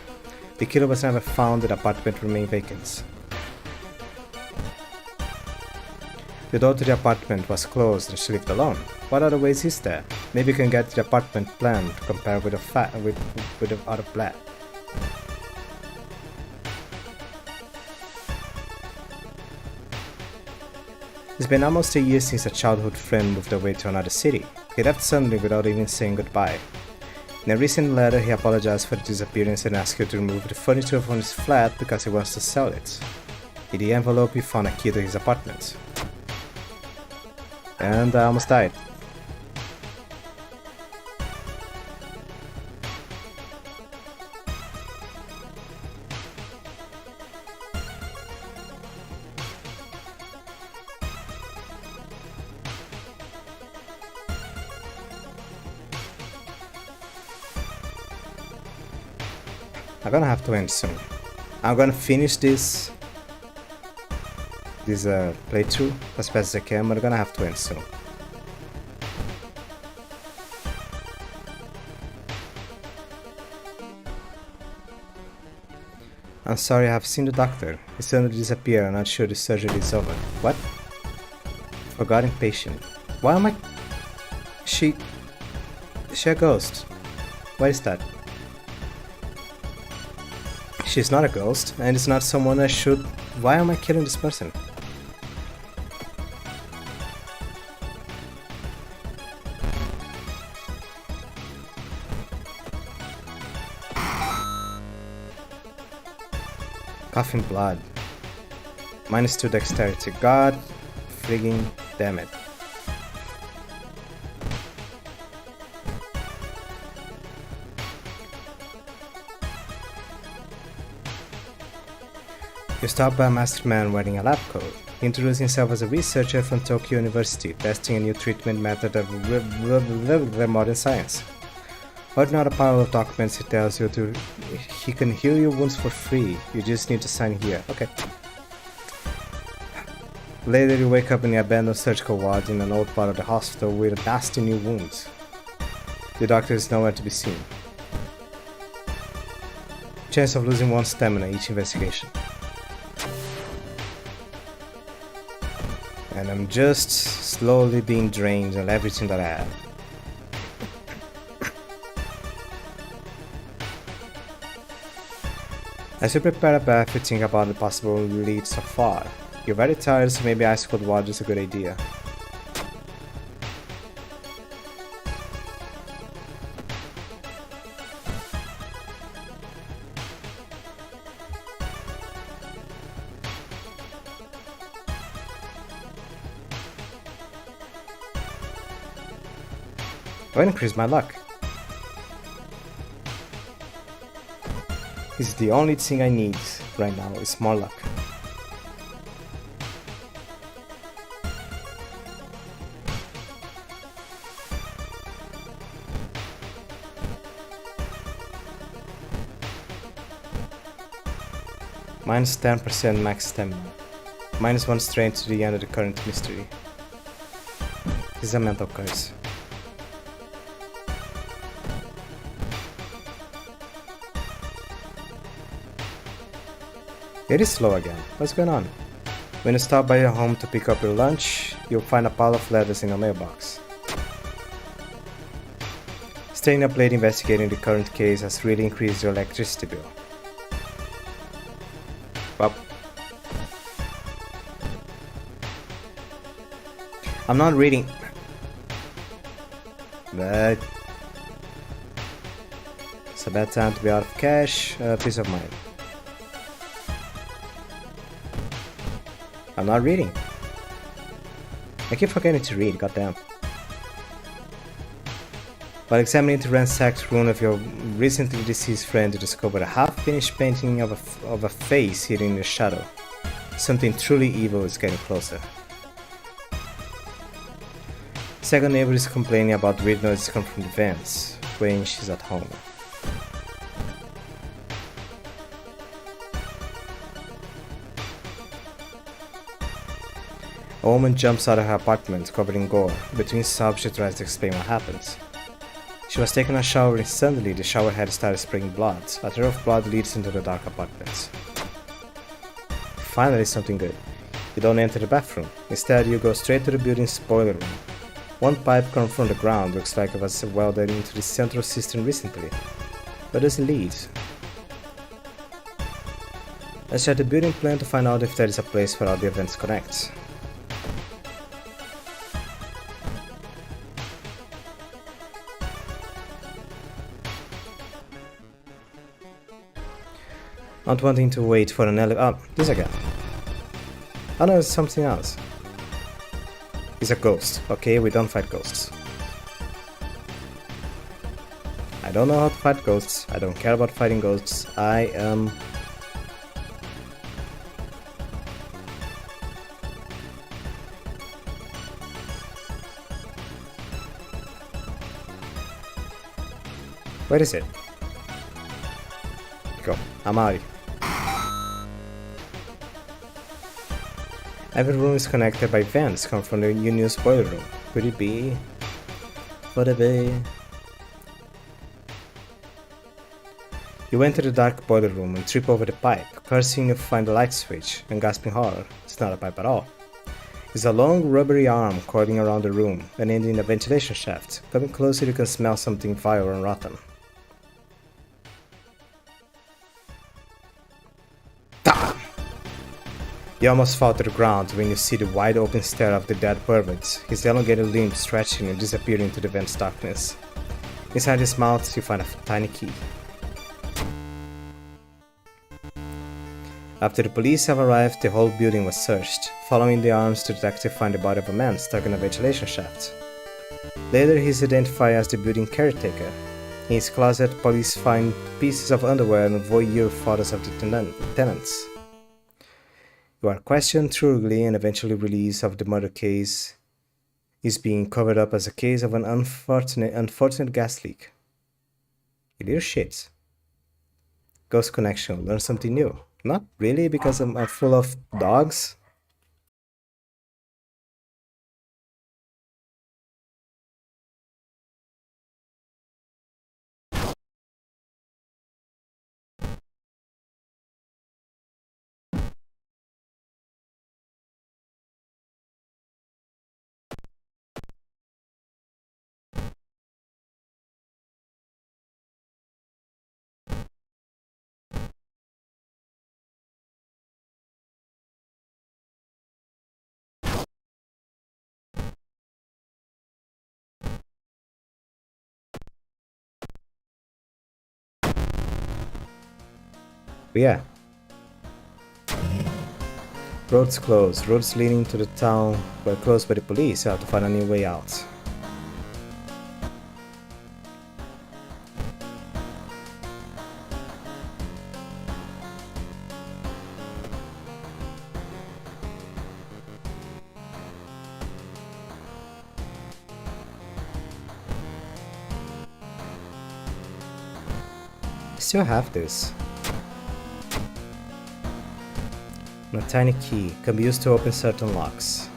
The killer was never found, the apartment remained vacant. The door to the apartment was closed and she lived alone. What other ways is there? Maybe you can get the apartment plan to compare with the other plan. It's been almost a year since a childhood friend moved away to another city. He left suddenly without even saying goodbye. In a recent letter, he apologized for the disappearance and asked you to remove the furniture from his flat because he wants to sell it. In the envelope, you found a key to his apartment. And I almost died. I'm gonna have to end soon. I'm gonna finish this playthrough as fast as I can, but I'm gonna have to end soon. I'm sorry, I have seen the doctor. He suddenly disappeared. I'm not sure the surgery is over. What? Forgotten patient. Why am I... She a ghost. What is that? She's not a ghost, and it's not someone I should... Why am I killing this person? Coughing blood. -2 dexterity. God frigging damn it. You stop by a masked man wearing a lab coat. He introduced himself as a researcher from Tokyo University, testing a new treatment method of modern science. Holding out a pile of documents, he tells you he can heal your wounds for free. You just need to sign here. Okay. Later, you wake up in the abandoned surgical ward in an old part of the hospital with a nasty new wound. The doctor is nowhere to be seen. Chance of losing 1 stamina each investigation. And I'm just slowly being drained on everything that I have. As you prepare a bath, you think about the possible leads so far. You're very tired, so maybe ice cold water is a good idea. I'll increase my luck. This is the only thing I need right now, is more luck. -10% max stamina. -1 strength to the end of the current mystery. This is a mental curse. It is slow again. What's going on? When you stop by your home to pick up your lunch, you'll find a pile of letters in your mailbox. Staying up late investigating the current case has really increased your electricity bill. Well, I'm not reading, but it's a bad time to be out of cash. Peace of mind. I'm not reading. I keep forgetting to read, goddamn. While examining the ransacked room of your recently deceased friend, you discover a half-finished painting of a face hidden in the shadow. Something truly evil is getting closer. Second neighbor is complaining about weird noises coming from the vents, when she's at home. A woman jumps out of her apartment, covered in gore. Between sobs, she tries to explain what happens. She was taking a shower and suddenly the shower head started spraying blood. A trail of blood leads into the dark apartment. Finally, something good. You don't enter the bathroom. Instead, you go straight to the building's boiler room. One pipe coming from the ground looks like it was welded into the central cistern recently. Where does it lead? Let's check the building plan to find out if there is a place where all the events connect. Not wanting to wait for an elevator. Oh, this again. Oh no, it's something else. It's a ghost. Okay, we don't fight ghosts. I don't know how to fight ghosts. I don't care about fighting ghosts. I am... Where is it? Go. I'm out. Every room is connected by vents come from the unused boiler room. Could it be? Could it be? You enter the dark boiler room and trip over the pipe, cursing to find the light switch, and gasping horror. It's not a pipe at all. It's a long rubbery arm coiling around the room and ending in a ventilation shaft. Coming closer you can smell something vile and rotten. You almost fall to the ground when you see the wide open stare of the dead pervert, his elongated limbs stretching and disappearing into the vent's darkness. Inside his mouth you find a tiny key. After the police have arrived, the whole building was searched. Following the arms, the detective find the body of a man stuck in a ventilation shaft. Later he is identified as the building caretaker. In his closet, police find pieces of underwear and voyeur photos of the tenants. You are questioned thoroughly and eventually released of the murder case is being covered up as a case of an unfortunate gas leak. You little shit. Ghost Connection, learn something new. Not really, because I'm full of dogs. But yeah. Roads closed. Roads leading to the town were closed by the police. You have to find a new way out. I still have this. A tiny key can be used to open certain locks.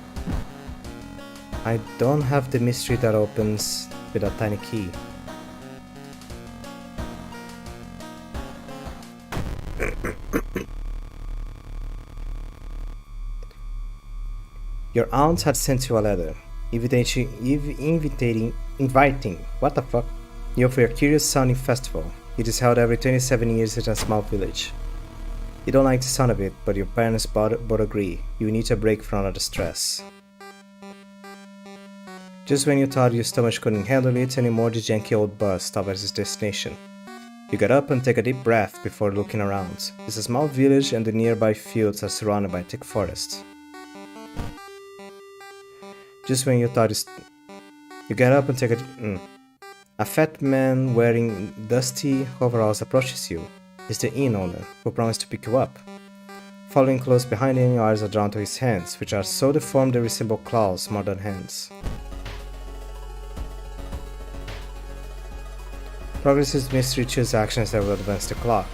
I don't have the mystery that opens with a tiny key. Your aunt had sent you a letter, inviting what the fuck? You for your curious sounding festival. It is held every 27 years in a small village. You don't like the sound of it, but your parents both agree. You need a break from all the stress. Just when you thought your stomach couldn't handle it anymore, the janky old bus stopped at its destination. You get up and take a deep breath before looking around. It's a small village and the nearby fields are surrounded by a thick forest. Just when you thought you get up and take a fat man wearing dusty overalls approaches you. It's the inn owner, who promised to pick you up. Following close behind him, your eyes are drawn to his hands, which are so deformed they resemble claws more than hands. Progress's mystery choose actions that will advance the clock.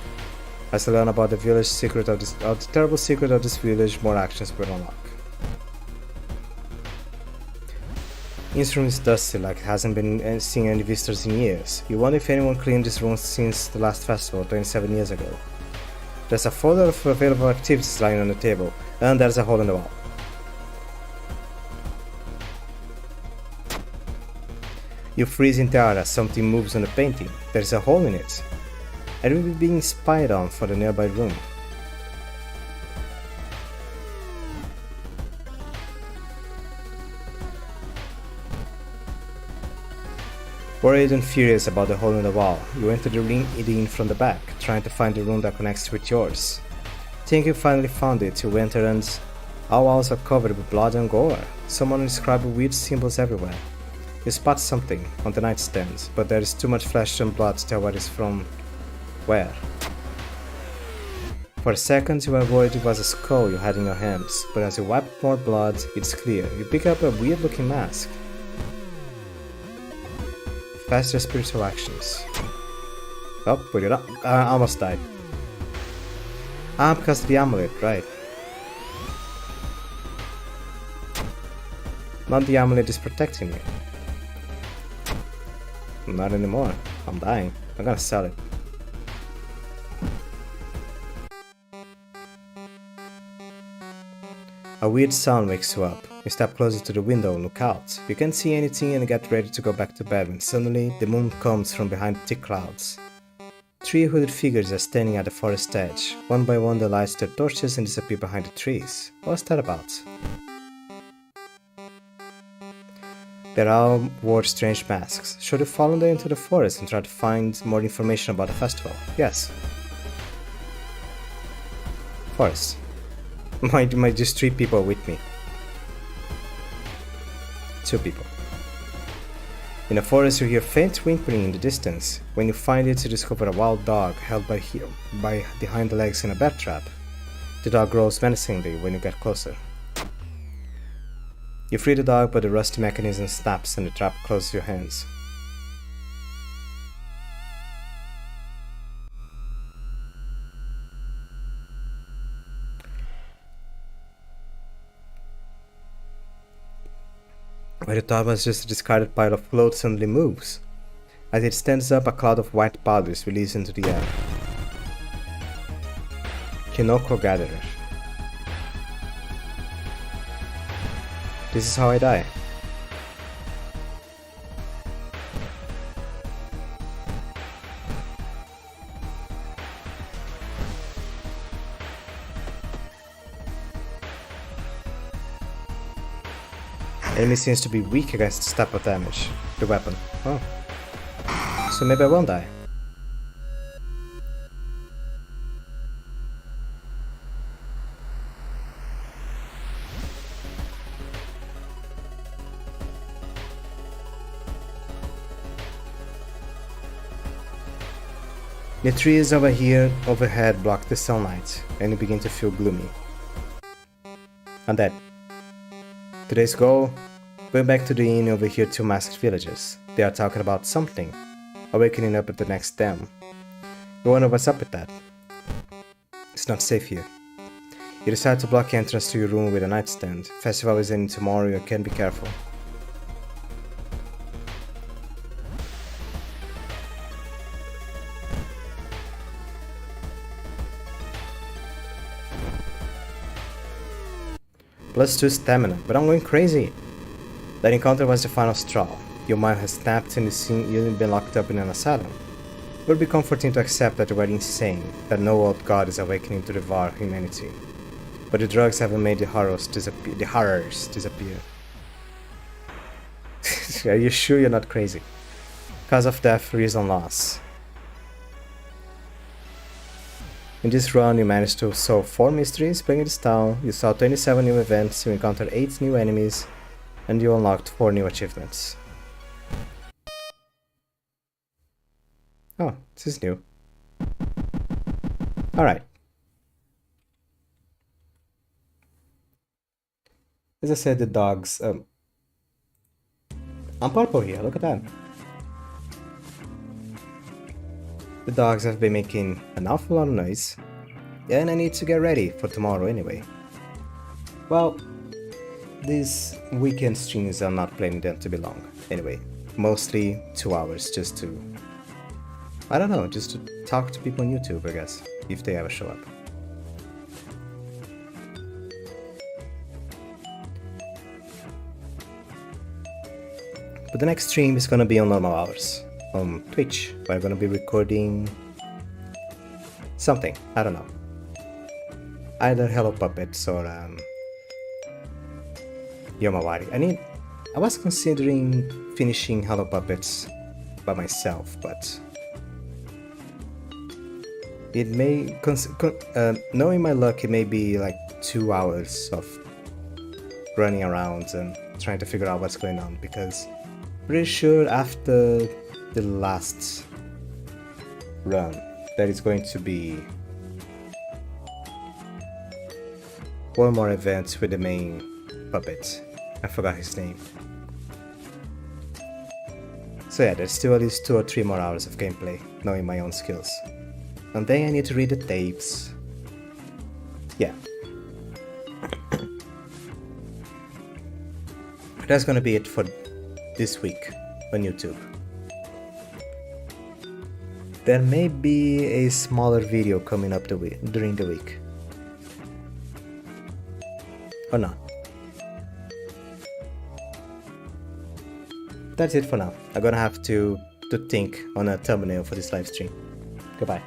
As you learn about the village secret of the terrible secret of this village, more actions will unlock. This room is dusty, like it hasn't been seeing any visitors in years. You wonder if anyone cleaned this room since the last festival 27 years ago. There's a folder of available activities lying on the table, and there's a hole in the wall. You freeze in terror as something moves on the painting. There's a hole in it. Are you being spied on for the nearby room? Worried and furious about the hole in the wall, you enter the inn from the back, trying to find the room that connects with yours. Think you finally found it, you enter and all walls are covered with blood and gore. Someone inscribed weird symbols everywhere. You spot something on the nightstand, but there is too much flesh and blood to tell what is from where. For a second you were worried it was a skull you had in your hands, but as you wipe more blood, it's clear. You pick up a weird looking mask. Faster spiritual actions. Oh, put it up. I almost died. Ah, because of the amulet, right. Not the amulet is protecting me. Not anymore. I'm dying. I'm gonna sell it. A weird sound wakes you up. You step closer to the window and look out. You can't see anything and get ready to go back to bed when suddenly the moon comes from behind thick clouds. 3 hooded figures are standing at the forest edge. One by one they light their torches and disappear behind the trees. What's that about? They all wore strange masks. Should we follow them into the forest and try to find more information about the festival? Yes. Forest. Might just 3 people with me. 2 people. In the forest you hear faint whimpering in the distance. When you find it, you discover a wild dog held by the hind legs in a bear trap. The dog growls menacingly when you get closer. You free the dog, but the rusty mechanism snaps and the trap closes your hands. Where you thought was just a discarded pile of clothes suddenly moves. As it stands up, a cloud of white powder is released into the air. Kinoko Gatherer. This is how I die. Enemy seems to be weak against step of damage. The weapon. Oh. So maybe I won't die. The trees overhead block the sunlight, and you begin to feel gloomy. I'm dead. Today's goal? Going back to the inn over here 2 masked villagers. They are talking about something. Awakening up at the next dam. You wonder what's up with that. It's not safe here. You decide to block entrance to your room with a nightstand. Festival is ending tomorrow, you can be careful. +2 stamina, but I'm going crazy. That encounter was the final straw. Your mind has snapped and you've been locked up in an asylum. It would be comforting to accept that you were insane, that no old god is awakening to devour humanity. But the drugs haven't made the horrors disappear. Are you sure you're not crazy? Cause of death, reason loss. In this run, you managed to solve 4 mysteries, bringing this town, you saw 27 new events, you encountered 8 new enemies, and you unlocked 4 new achievements. Oh, this is new. Alright. As I said, the dogs... I'm purple here, look at that. The dogs have been making an awful lot of noise, and I need to get ready for tomorrow anyway. Well, these weekend streams I'm not planning them to be long. Anyway, mostly 2 hours just to... I don't know, just to talk to people on YouTube, I guess, if they ever show up. But the next stream is gonna be on normal hours. On Twitch, where I'm gonna be recording something, I don't know. Either Hello Puppets or Yomawari. I was considering finishing Hello Puppets by myself, but it may, knowing my luck, it may be like 2 hours of running around and trying to figure out what's going on, because I'm pretty sure after the last run there is going to be one more event with the main puppet. I forgot his name. So yeah, there's still at least 2 or 3 more hours of gameplay, knowing my own skills. And then I need to read the tapes. yeah. That's gonna be it for this week on YouTube. There may be a smaller video coming up during the week. Or not. That's it for now. I'm gonna have to think on a thumbnail for this live stream. Goodbye.